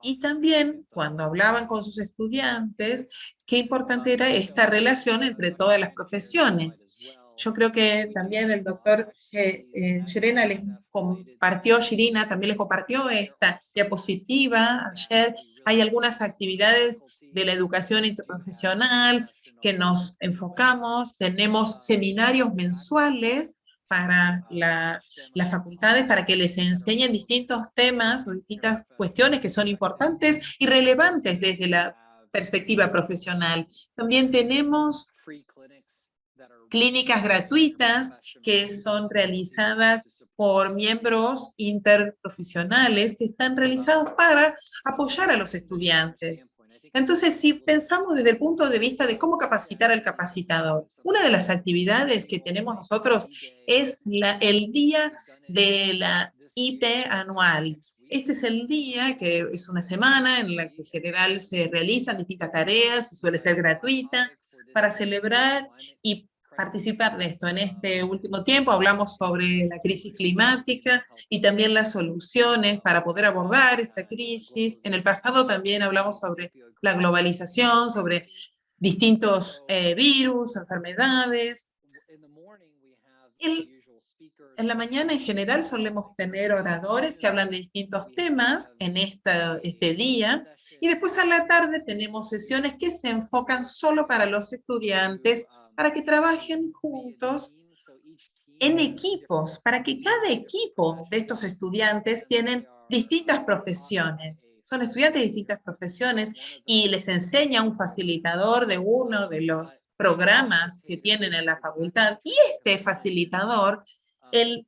Y también, cuando hablaban con sus estudiantes, qué importante era esta relación entre todas las profesiones. Yo creo que también el doctor Shirina también les compartió esta diapositiva ayer. Hay algunas actividades de la educación interprofesional que nos enfocamos. Tenemos seminarios mensuales para las facultades para que les enseñen distintos temas o distintas cuestiones que son importantes y relevantes desde la perspectiva profesional. También tenemos clínicas gratuitas que son realizadas por miembros interprofesionales que están realizados para apoyar a los estudiantes. Entonces, si pensamos desde el punto de vista de cómo capacitar al capacitador, una de las actividades que tenemos nosotros es el día de la IP anual. Este es el día, que es una semana en la que en general se realizan distintas tareas y suele ser gratuita para celebrar y participar de esto. En este último tiempo hablamos sobre la crisis climática y también las soluciones para poder abordar esta crisis. En el pasado también hablamos sobre la globalización, sobre distintos virus, enfermedades. En la mañana en general solemos tener oradores que hablan de distintos temas en este día, y después a la tarde tenemos sesiones que se enfocan solo para los estudiantes, para que trabajen juntos en equipos, para que cada equipo de estos estudiantes tienen distintas profesiones. Son estudiantes de distintas profesiones y les enseña un facilitador de uno de los programas que tienen en la facultad, y este facilitador, el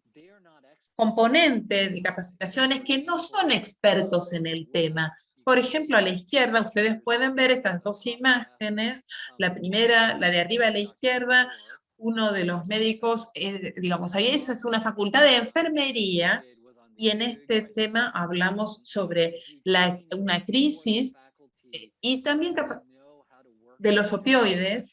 componente de capacitaciones que no son expertos en el tema. Por ejemplo, a la izquierda ustedes pueden ver estas dos imágenes. La primera, la de arriba a la izquierda, uno de los médicos, digamos, ahí esa es una facultad de enfermería, y en este tema hablamos sobre una crisis y también de los opioides.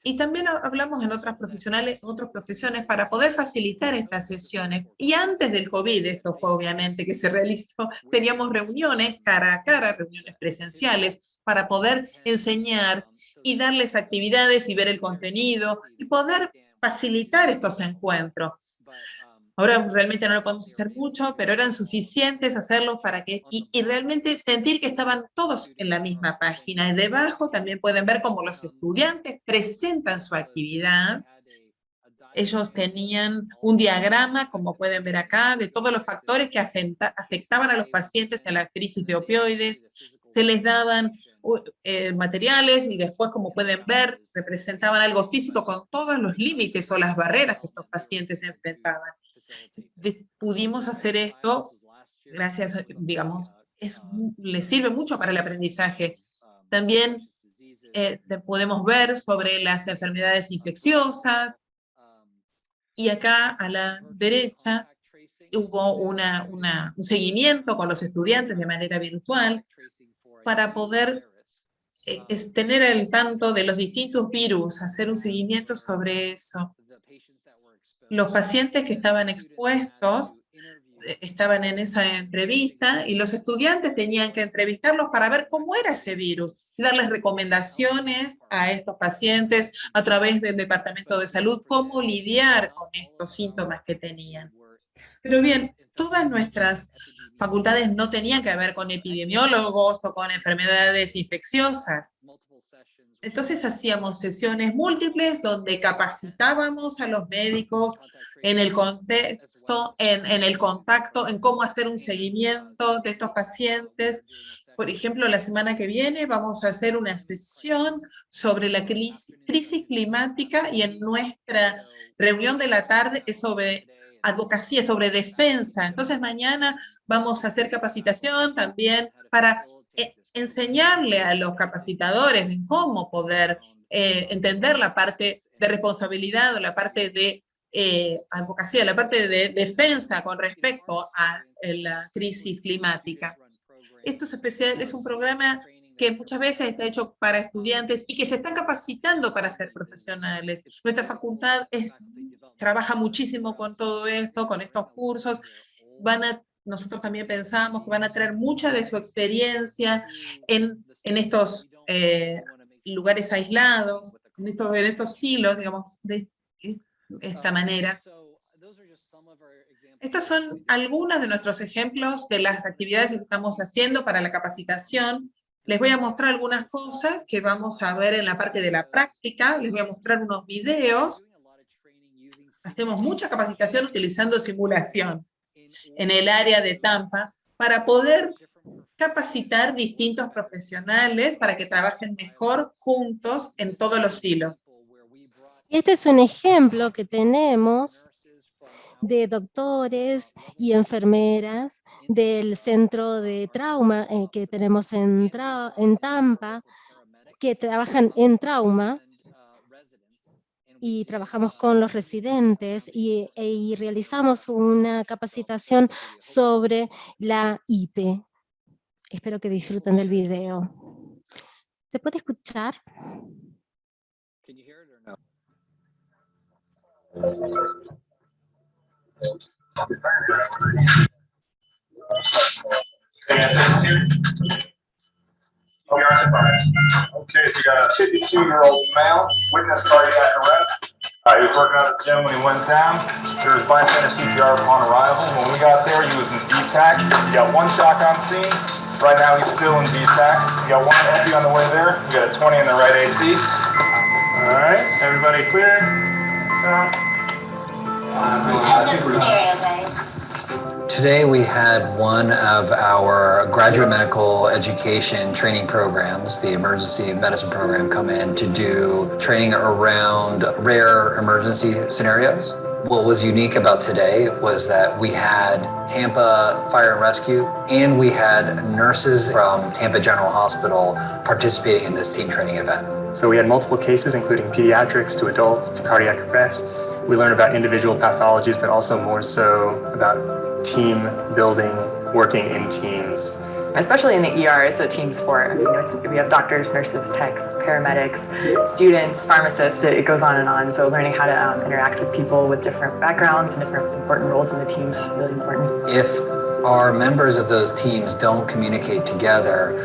Y también hablamos en otras profesiones para poder facilitar estas sesiones. Y antes del COVID, esto fue obviamente que se realizó, teníamos reuniones cara a cara, reuniones presenciales, para poder enseñar y darles actividades y ver el contenido y poder facilitar estos encuentros. Ahora realmente no lo podemos hacer mucho, pero eran suficientes hacerlos para que, y realmente sentir que estaban todos en la misma página. Y debajo también pueden ver cómo los estudiantes presentan su actividad. Ellos tenían un diagrama, como pueden ver acá, de todos los factores que afectaban a los pacientes en la crisis de opioides. Se les daban materiales y después, como pueden ver, representaban algo físico con todos los límites o las barreras que estos pacientes enfrentaban. Pudimos hacer esto gracias, digamos, les sirve mucho para el aprendizaje. También podemos ver sobre las enfermedades infecciosas, y acá a la derecha hubo un seguimiento con los estudiantes de manera virtual para poder tener al tanto de los distintos virus, hacer un seguimiento sobre eso. Los pacientes que estaban expuestos estaban en esa entrevista, y los estudiantes tenían que entrevistarlos para ver cómo era ese virus y darles recomendaciones a estos pacientes a través del Departamento de Salud, cómo lidiar con estos síntomas que tenían. Pero bien, todas nuestras facultades no tenían que ver con epidemiólogos o con enfermedades infecciosas. Entonces hacíamos sesiones múltiples donde capacitábamos a los médicos en el contexto, en el contacto, en cómo hacer un seguimiento de estos pacientes. Por ejemplo, la semana que viene vamos a hacer una sesión sobre la crisis climática y en nuestra reunión de la tarde es sobre advocacia, sobre defensa. Entonces mañana vamos a hacer capacitación también para enseñarle a los capacitadores en cómo poder entender la parte de responsabilidad o la parte de advocacia, la parte de defensa con respecto a la crisis climática. Esto es especial, es un programa que muchas veces está hecho para estudiantes y que se están capacitando para ser profesionales. Nuestra facultad trabaja muchísimo con todo esto, con estos cursos. Nosotros también pensamos que van a traer mucha de su experiencia en estos lugares aislados, en estos silos, digamos, de esta manera. Estas son algunas de nuestros ejemplos de las actividades que estamos haciendo para la capacitación. Les voy a mostrar algunas cosas que vamos a ver en la parte de la práctica. Les voy a mostrar unos videos. Hacemos mucha capacitación utilizando simulación en el área de Tampa para poder capacitar distintos profesionales para que trabajen mejor juntos en todos los silos. Este es un ejemplo que tenemos de doctores y enfermeras del centro de trauma que tenemos en Tampa, que trabajan en trauma, y trabajamos con los residentes y realizamos una capacitación sobre la IP. Espero que disfruten del video. ¿Se puede escuchar? Okay, so we got a 52-year-old male, witnessed cardiac arrest. He was working out at the gym when he went down. There was bystander CPR upon arrival. When we got there, he was in DTAC. He got one shock on scene. Right now, he's still in DTAC. We got one epi on the way there. We got a 20 in the right AC. All right, everybody clear? Today we had one of our graduate medical education training programs, the emergency medicine program, come in to do training around rare emergency scenarios. What was unique about today was that we had Tampa Fire and Rescue and we had nurses from Tampa General Hospital participating in this team training event. So we had multiple cases, including pediatrics to adults to cardiac arrests. We learned about individual pathologies, but also more so about team building, working in teams. Especially in the ER, it's a team sport. We have doctors, nurses, techs, paramedics, students, pharmacists, it goes on and on. So learning how to interact with people with different backgrounds and different important roles in the team is really important. If our members of those teams don't communicate together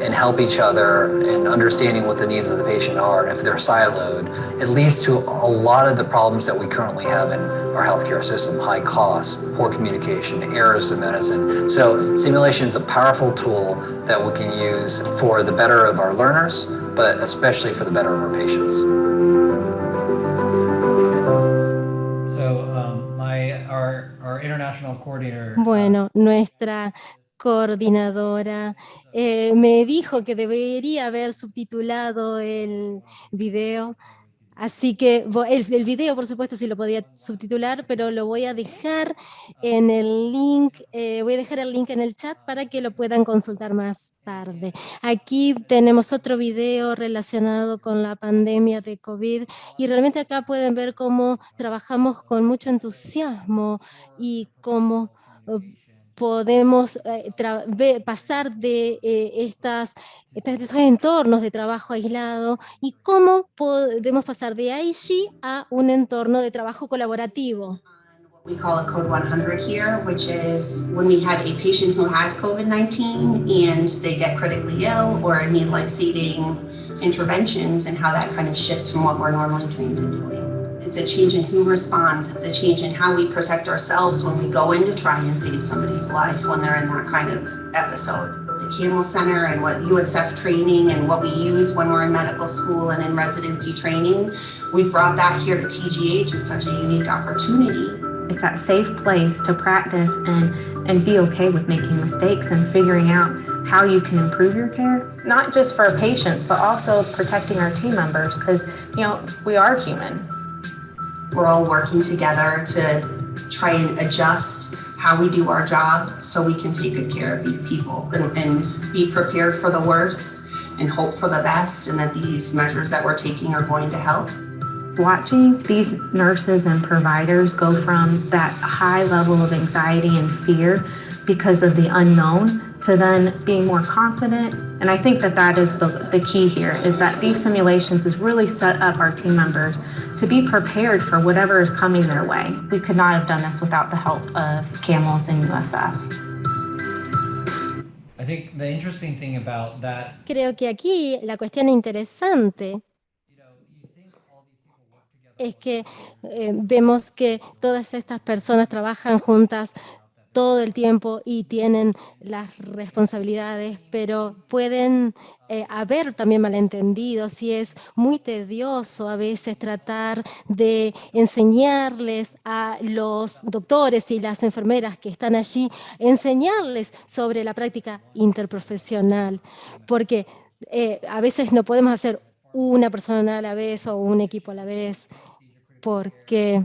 and help each other in understanding what the needs of the patient are, and if they're siloed, it leads to a lot of the problems that we currently have in our healthcare system: high costs, poor communication, errors in medicine. So simulation is a powerful tool that we can use for the better of our learners, but especially for the better of our patients. Bueno, nuestra coordinadora me dijo que debería haber subtitulado el video, así que el video, por supuesto, sí lo podía subtitular, pero lo voy a dejar en el link, voy a dejar el link en el chat para que lo puedan consultar más tarde. Aquí tenemos otro video relacionado con la pandemia de COVID y realmente acá pueden ver cómo trabajamos con mucho entusiasmo y cómo podemos pasar de estos entornos de trabajo aislado y cómo podemos pasar de IG a un entorno de trabajo colaborativo. We call it Code 100 here, which is when we have a patient who has COVID-19 and they get critically ill or need life-saving interventions, and how that kind of shifts from what we're normally trained in doing. It's a change in who responds. It's a change in how we protect ourselves when we go in to try and save somebody's life when they're in that kind of episode. The Camel Center and what USF training and what we use when we're in medical school and in residency training. We've brought that here to TGH. It's such a unique opportunity. It's that safe place to practice and be okay with making mistakes and figuring out how you can improve your care, not just for patients, but also protecting our team members, because, you know, we are human. We're all working together to try and adjust how we do our job so we can take good care of these people and be prepared for the worst and hope for the best, and that these measures that we're taking are going to help. Watching these nurses and providers go from that high level of anxiety and fear because of the unknown to then being more confident. And I think that that is the key here, is that these simulations has really set up our team members to be prepared for whatever is coming their way. We could not have done this without the help of CAMELS and USF. I think the interesting thing about that. Creo que aquí la cuestión interesante es que vemos que todas estas personas trabajan juntas todo el tiempo y tienen las responsabilidades, pero pueden haber también malentendidos, y es muy tedioso a veces tratar de enseñarles a los doctores y las enfermeras que están allí, enseñarles sobre la práctica interprofesional, porque a veces no podemos hacer una persona a la vez o un equipo a la vez, porque,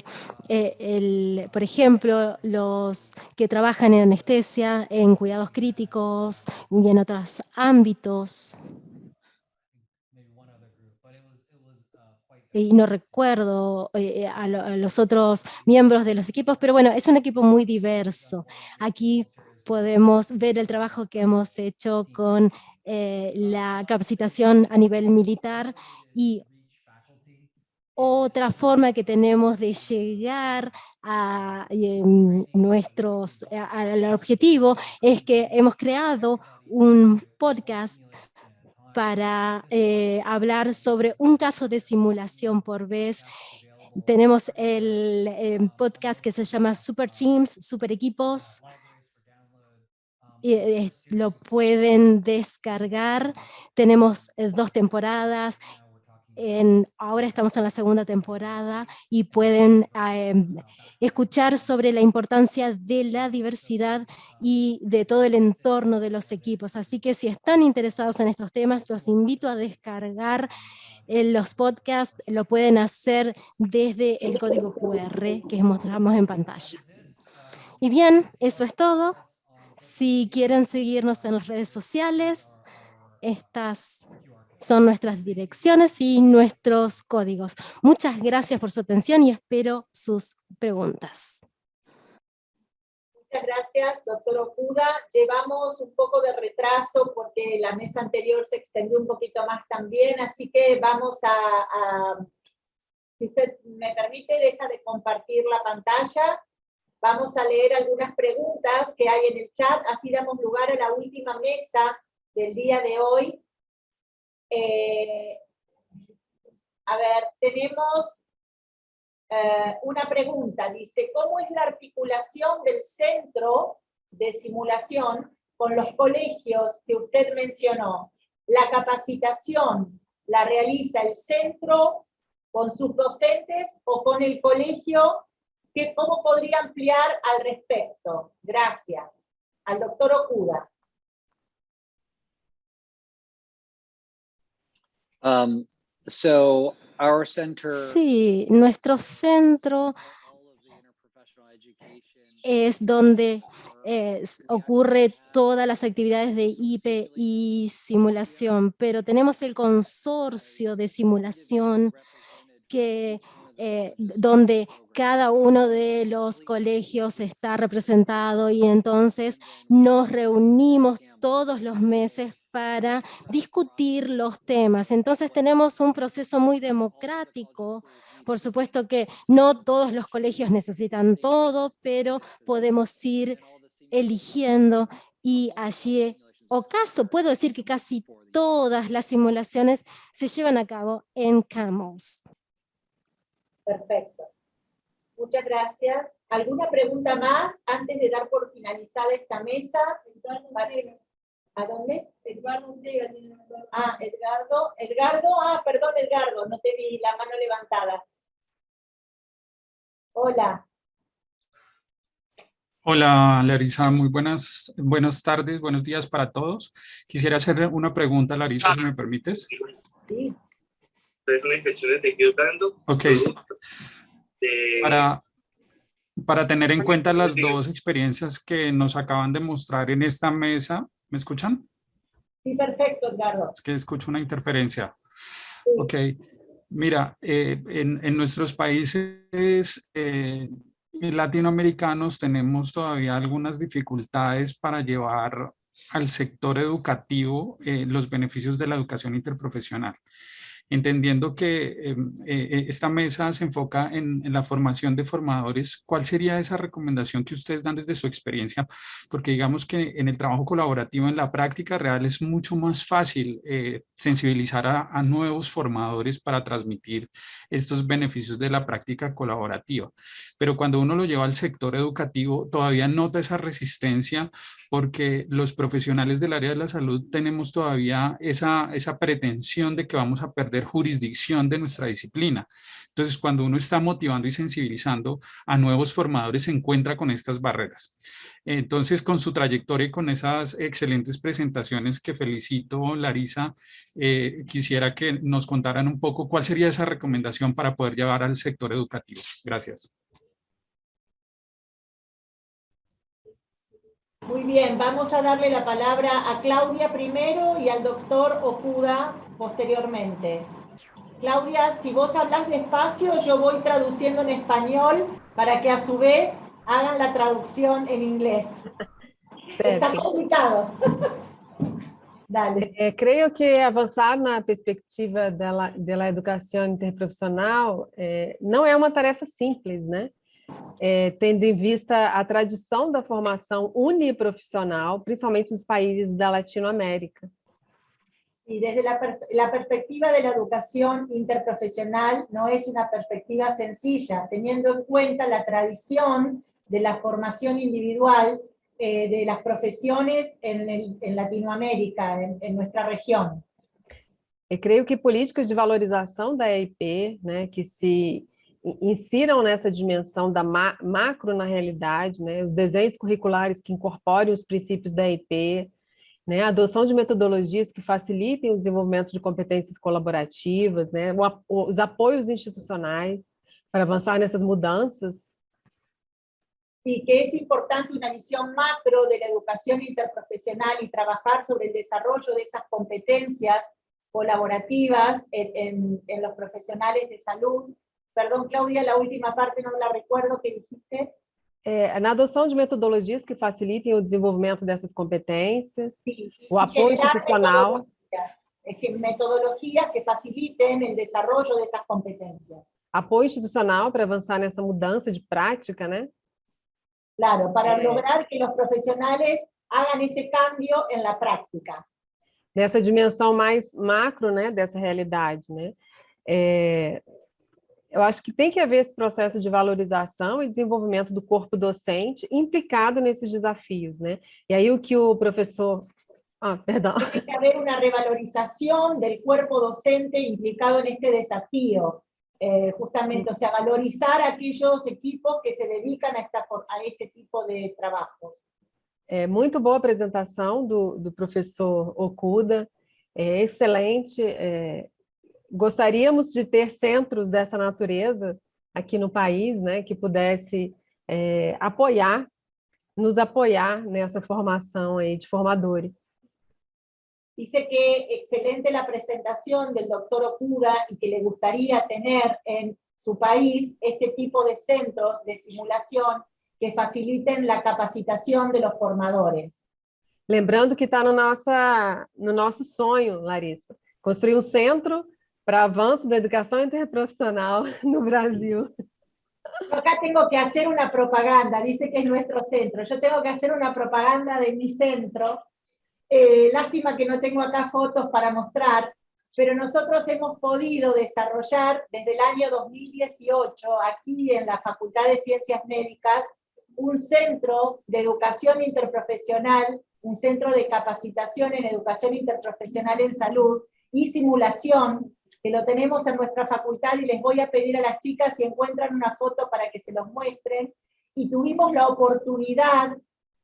por ejemplo, los que trabajan en anestesia, en cuidados críticos y en otros ámbitos, y no recuerdo a los otros miembros de los equipos, pero bueno, es un equipo muy diverso. Aquí podemos ver el trabajo que hemos hecho con la capacitación a nivel militar, y otra forma que tenemos de llegar al objetivo es que hemos creado un podcast para hablar sobre un caso de simulación por vez. Tenemos el podcast que se llama Super Teams, Super Equipos. Lo pueden descargar. Tenemos 2 temporadas. Ahora estamos en la 2ª temporada y pueden escuchar sobre la importancia de la diversidad y de todo el entorno de los equipos. Así que si están interesados en estos temas, los invito a descargar los podcasts. Lo pueden hacer desde el código QR que mostramos en pantalla. Y bien, eso es todo. Si quieren seguirnos en las redes sociales, estas son nuestras direcciones y nuestros códigos. Muchas gracias por su atención y espero sus preguntas. Muchas gracias, doctor Okuda. Llevamos un poco de retraso porque la mesa anterior se extendió un poquito más también, así que vamos si usted me permite, deja de compartir la pantalla. Vamos a leer algunas preguntas que hay en el chat, así damos lugar a la última mesa del día de hoy. A ver, tenemos una pregunta, dice, ¿cómo es la articulación del centro de simulación con los colegios que usted mencionó? ¿La capacitación la realiza el centro con sus docentes o con el colegio? ¿Cómo podría ampliar al respecto? Gracias. Al doctor Okuda. Sí, nuestro centro es donde ocurre todas las actividades de IP y simulación, pero tenemos el consorcio de simulación donde cada uno de los colegios está representado, y entonces nos reunimos todos los meses para discutir los temas. Entonces tenemos un proceso muy democrático. Por supuesto que no todos los colegios necesitan todo, pero podemos ir eligiendo, y allí, puedo decir que casi todas las simulaciones se llevan a cabo en CAMELS. Perfecto. Muchas gracias. ¿Alguna pregunta más antes de dar por finalizada esta mesa? ¿A dónde? Edgardo Ortega. Ah, Edgardo. Perdón, Edgardo, no te vi la mano levantada. Hola. Hola Larisa, muy buenas tardes, buenos días para todos. Quisiera hacer una pregunta, Larisa, si me permites. Sí. Ok. Para tener en cuenta las dos experiencias que nos acaban de mostrar en esta mesa, ¿me escuchan? Sí, perfecto, Edgardo. Es que escucho una interferencia. Sí. Ok. Mira, en nuestros países latinoamericanos tenemos todavía algunas dificultades para llevar al sector educativo los beneficios de la educación interprofesional. Entendiendo que esta mesa se enfoca en la formación de formadores, ¿cuál sería esa recomendación que ustedes dan desde su experiencia? Porque digamos que en el trabajo colaborativo, en la práctica real, es mucho más fácil sensibilizar a nuevos formadores para transmitir estos beneficios de la práctica colaborativa. Pero cuando uno lo lleva al sector educativo, todavía nota esa resistencia porque los profesionales del área de la salud tenemos todavía esa pretensión de que vamos a perder jurisdicción de nuestra disciplina. Entonces, cuando uno está motivando y sensibilizando a nuevos formadores, se encuentra con estas barreras. Entonces, con su trayectoria y con esas excelentes presentaciones que felicito, Larisa, quisiera que nos contaran un poco cuál sería esa recomendación para poder llevar al sector educativo. Gracias. Muy bien, vamos a darle la palabra a Claudia primero y al doctor Okuda posteriormente. Claudia, si vos hablas despacio, yo voy traduciendo en español para que a su vez hagan la traducción en inglés. Está complicado. Dale. Creio que avançar na perspectiva da educação interprofissional não é uma tarefa simples, né? Tendo em vista a tradição da formação uniprofissional, principalmente nos países da Latinoamérica. Sí, desde la perspectiva de la educación interprofesional no es una perspectiva sencilla, teniendo en cuenta la tradición de la formación individual de las profesiones en Latinoamérica, en nuestra región. Creio que políticas de valorização da EIP, né, que se insiram nessa dimensão da macro na realidade, né, os desenhos curriculares que incorporem os princípios da EIP, né, a adoção de metodologias que facilitem o desenvolvimento de competências colaborativas, né, os apoios institucionais para avançar nessas mudanças. Sí, que es importante una visión macro de la educación interprofesional y trabajar sobre el desarrollo de esas competencias colaborativas en los profesionales de salud. Perdón, Claudia, la última parte no la recuerdo, ¿qué dijiste? Na adoção de metodologias que facilitem o desenvolvimento dessas competências, sí, o apoio institucional. Metodologias que faciliten el desarrollo de esas competencias. Apoio institucional para avançar nessa mudança de prática, né? Claro, para lograr que los profesionales hagan ese cambio en la práctica. Nessa dimensão mais macro, né, dessa realidade, né? Eu acho que tem que haver esse processo de valorização e desenvolvimento do corpo docente implicado nesses desafios, né? E aí o que o professor... perdão. Tiene que haber una revalorización del cuerpo docente implicado en este desafío. Justamente, o sea, valorizar a aquellos equipos que se dedican a este tipo de trabajos. Muito boa apresentação do professor Okuda, excelente. Gostaríamos de ter centros dessa natureza aqui no país, né, que pudesse nos apoiar nessa formação aí de formadores. Dice que excelente la presentación del doctor Okuda y que le gustaría tener en su país este tipo de centros de simulación que faciliten la capacitación de los formadores. Lembrando que está no nosso sonho, Larissa, construir centro para avanço da educação interprofissional no Brasil. Yo acá tengo que hacer una propaganda, dice que es nuestro centro, yo tengo que hacer una propaganda de mi centro. Lástima que no tengo acá fotos para mostrar, pero nosotros hemos podido desarrollar desde el año 2018, aquí en la Facultad de Ciencias Médicas, un centro de educación interprofesional un centro de capacitación en educación interprofesional en salud y simulación, que lo tenemos en nuestra facultad, y les voy a pedir a las chicas si encuentran una foto para que se los muestren, y tuvimos la oportunidad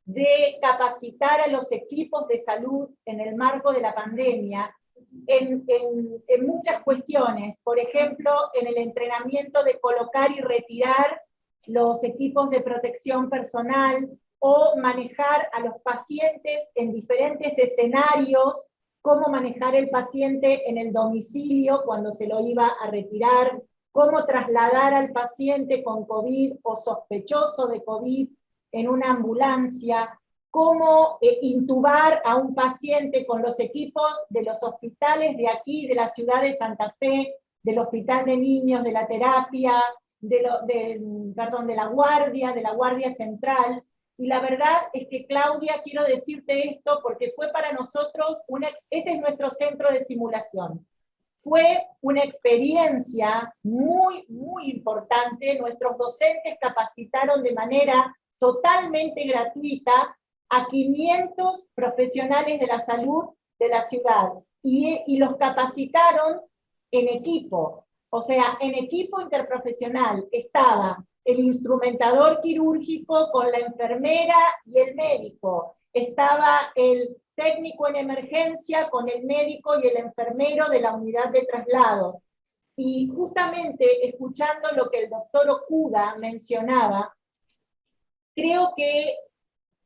de capacitar a los equipos de salud en el marco de la pandemia en muchas cuestiones, por ejemplo, en el entrenamiento de colocar y retirar los equipos de protección personal, o manejar a los pacientes en diferentes escenarios, cómo manejar el paciente en el domicilio cuando se lo iba a retirar, cómo trasladar al paciente con COVID o sospechoso de COVID en una ambulancia, cómo intubar a un paciente con los equipos de los hospitales de aquí, de la ciudad de Santa Fe, del Hospital de Niños, de la terapia, de la Guardia Central. Y la verdad es que, Claudia, quiero decirte esto porque fue para nosotros, ese es nuestro centro de simulación. Fue una experiencia muy, muy importante. Nuestros docentes capacitaron de manera totalmente gratuita a 500 profesionales de la salud de la ciudad, y los capacitaron en equipo, o sea, en equipo interprofesional. Estaba el instrumentador quirúrgico con la enfermera y el médico, estaba el técnico en emergencia con el médico y el enfermero de la unidad de traslado. Y justamente escuchando lo que el doctor Okuda mencionaba, creo que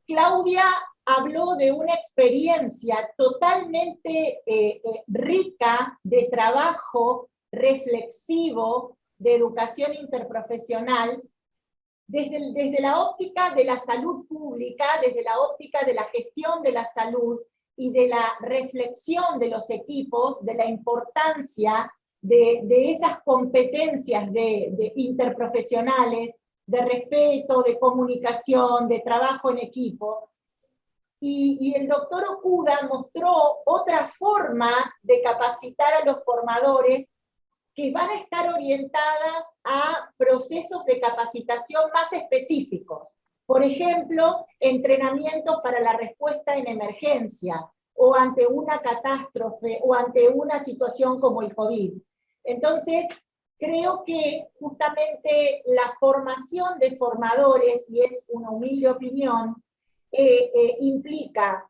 Claudia habló de una experiencia totalmente rica de trabajo reflexivo, de educación interprofesional, desde la óptica de la salud pública, desde la óptica de la gestión de la salud y de la reflexión de los equipos, de la importancia de esas competencias de interprofesionales, de respeto, de comunicación, de trabajo en equipo. Y el doctor Okuda mostró otra forma de capacitar a los formadores que van a estar orientadas a procesos de capacitación más específicos. Por ejemplo, entrenamientos para la respuesta en emergencia, o ante una catástrofe, o ante una situación como el COVID. Entonces, creo que justamente la formación de formadores, y es una humilde opinión, implica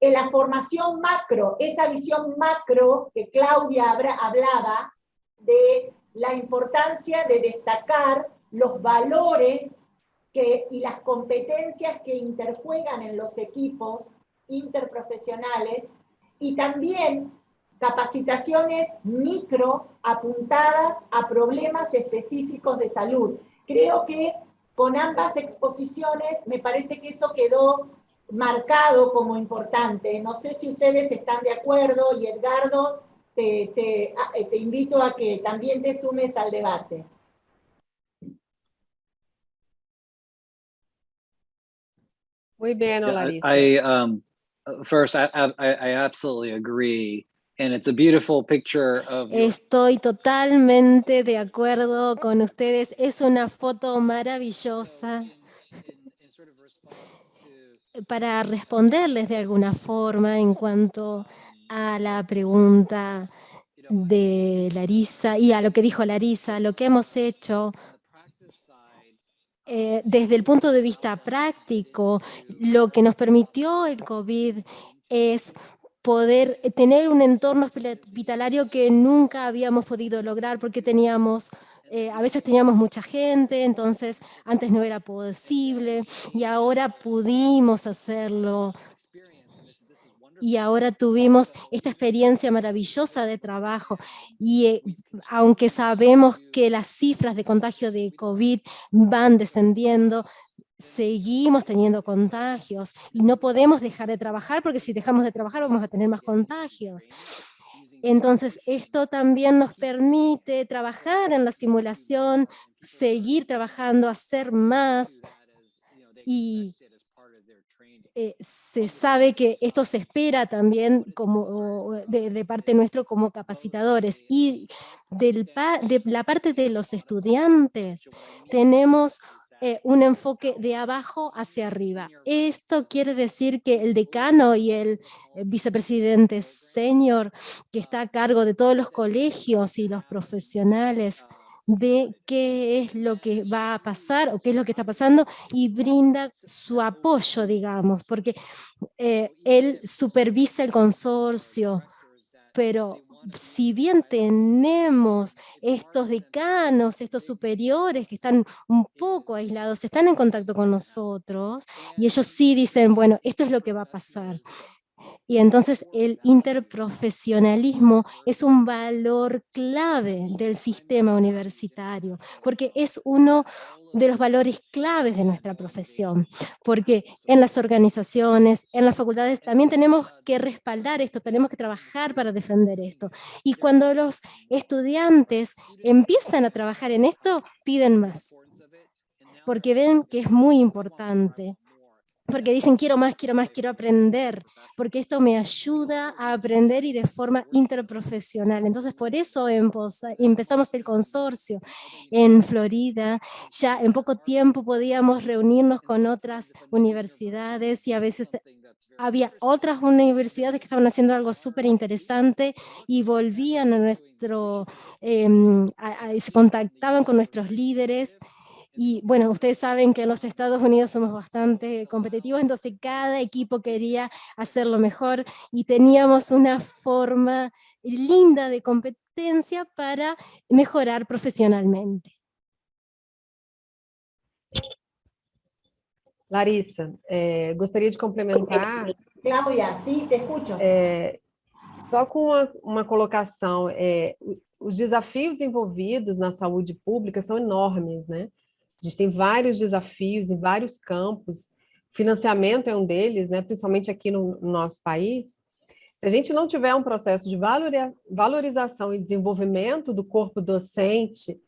la formación macro, esa visión macro que Claudia hablaba, de la importancia de destacar los valores y las competencias que interjuegan en los equipos interprofesionales, y también capacitaciones micro apuntadas a problemas específicos de salud. Creo que con ambas exposiciones me parece que eso quedó marcado como importante. No sé si ustedes están de acuerdo, y Edgardo, te invito a que también te sumes al debate. Muy bien, Larissa. First, I absolutely agree. And it's a beautiful picture of Estoy totalmente de acuerdo con ustedes. Es una foto maravillosa. Para responderles de alguna forma en cuanto a la pregunta de Larissa y a lo que dijo Larissa, lo que hemos hecho desde el punto de vista práctico, lo que nos permitió el COVID es poder tener un entorno hospitalario que nunca habíamos podido lograr, porque a veces teníamos mucha gente, entonces antes no era posible, y ahora pudimos hacerlo. Y ahora tuvimos esta experiencia maravillosa de trabajo, y aunque sabemos que las cifras de contagio de COVID van descendiendo, seguimos teniendo contagios y no podemos dejar de trabajar, porque si dejamos de trabajar vamos a tener más contagios. Entonces, esto también nos permite trabajar en la simulación, seguir trabajando, hacer más, y se sabe que esto se espera también de parte nuestra como capacitadores. Y de la parte de los estudiantes, tenemos un enfoque de abajo hacia arriba. Esto quiere decir que el decano y el vicepresidente senior, que está a cargo de todos los colegios y los profesionales, ve qué es lo que va a pasar o qué es lo que está pasando y brinda su apoyo, digamos, porque él supervisa el consorcio, pero si bien tenemos estos decanos, estos superiores que están un poco aislados, están en contacto con nosotros y ellos sí dicen, bueno, esto es lo que va a pasar. Y entonces el interprofesionalismo es un valor clave del sistema universitario, porque es uno de los valores claves de nuestra profesión, porque en las organizaciones, en las facultades también tenemos que respaldar esto, tenemos que trabajar para defender esto. Y cuando los estudiantes empiezan a trabajar en esto, piden más, porque ven que es muy importante. Porque dicen, quiero más, quiero aprender, porque esto me ayuda a aprender y de forma interprofesional. Entonces, por eso empezamos el consorcio en Florida. Ya en poco tiempo podíamos reunirnos con otras universidades y a veces había otras universidades que estaban haciendo algo súper interesante y volvían a nuestro, se contactaban con nuestros líderes. Y bueno, ustedes saben que en los Estados Unidos somos bastante competitivos, entonces cada equipo quería hacerlo mejor y teníamos una forma linda de competencia para mejorar profesionalmente. Larissa, gostaria de complementar. Cláudia, sim, te escucho. Só com uma colocação, os desafios envolvidos na saúde pública são enormes, né? A gente tem vários desafios em vários campos, financiamento é um deles, né? Principalmente aqui no nosso país. Se a gente não tiver um processo de valorização e desenvolvimento do corpo docente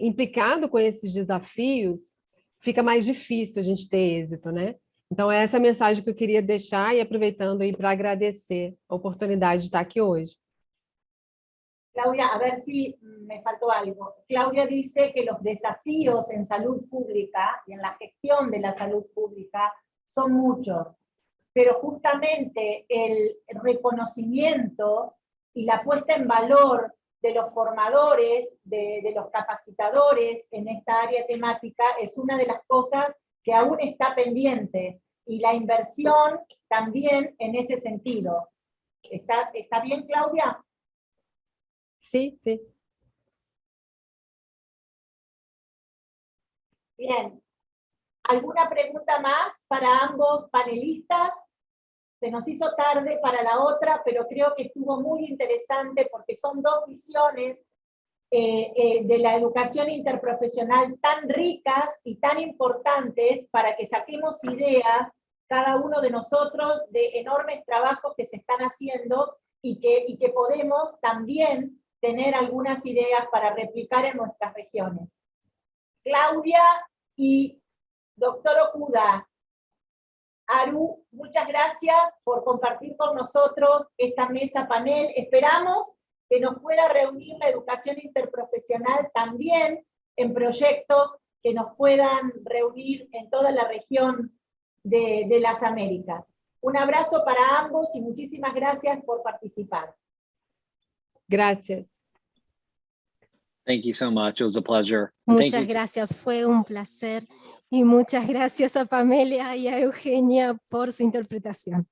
implicado com esses desafios, fica mais difícil a gente ter êxito, né? Então, essa é a mensagem que eu queria deixar e aproveitando aí para agradecer a oportunidade de estar aqui hoje. Claudia, a ver si me faltó algo. Claudia dice que los desafíos en salud pública y en la gestión de la salud pública son muchos, pero justamente el reconocimiento y la puesta en valor de los formadores, de los capacitadores en esta área temática es una de las cosas que aún está pendiente, y la inversión también en ese sentido. ¿Está bien, Claudia? Sí, sí. Bien. ¿Alguna pregunta más para ambos panelistas? Se nos hizo tarde para la otra, pero creo que estuvo muy interesante porque son dos visiones de la educación interprofesional tan ricas y tan importantes para que saquemos ideas, cada uno de nosotros, de enormes trabajos que se están haciendo y que podemos también tener algunas ideas para replicar en nuestras regiones. Claudia y doctor Okuda, Aru, muchas gracias por compartir con nosotros esta mesa panel. Esperamos que nos pueda reunir la educación interprofesional también en proyectos que nos puedan reunir en toda la región de las Américas. Un abrazo para ambos y muchísimas gracias por participar. Gracias. Thank you so much. It was a pleasure. Muchas gracias, fue un placer. Y muchas gracias a Pamela y a Eugenia por su interpretación.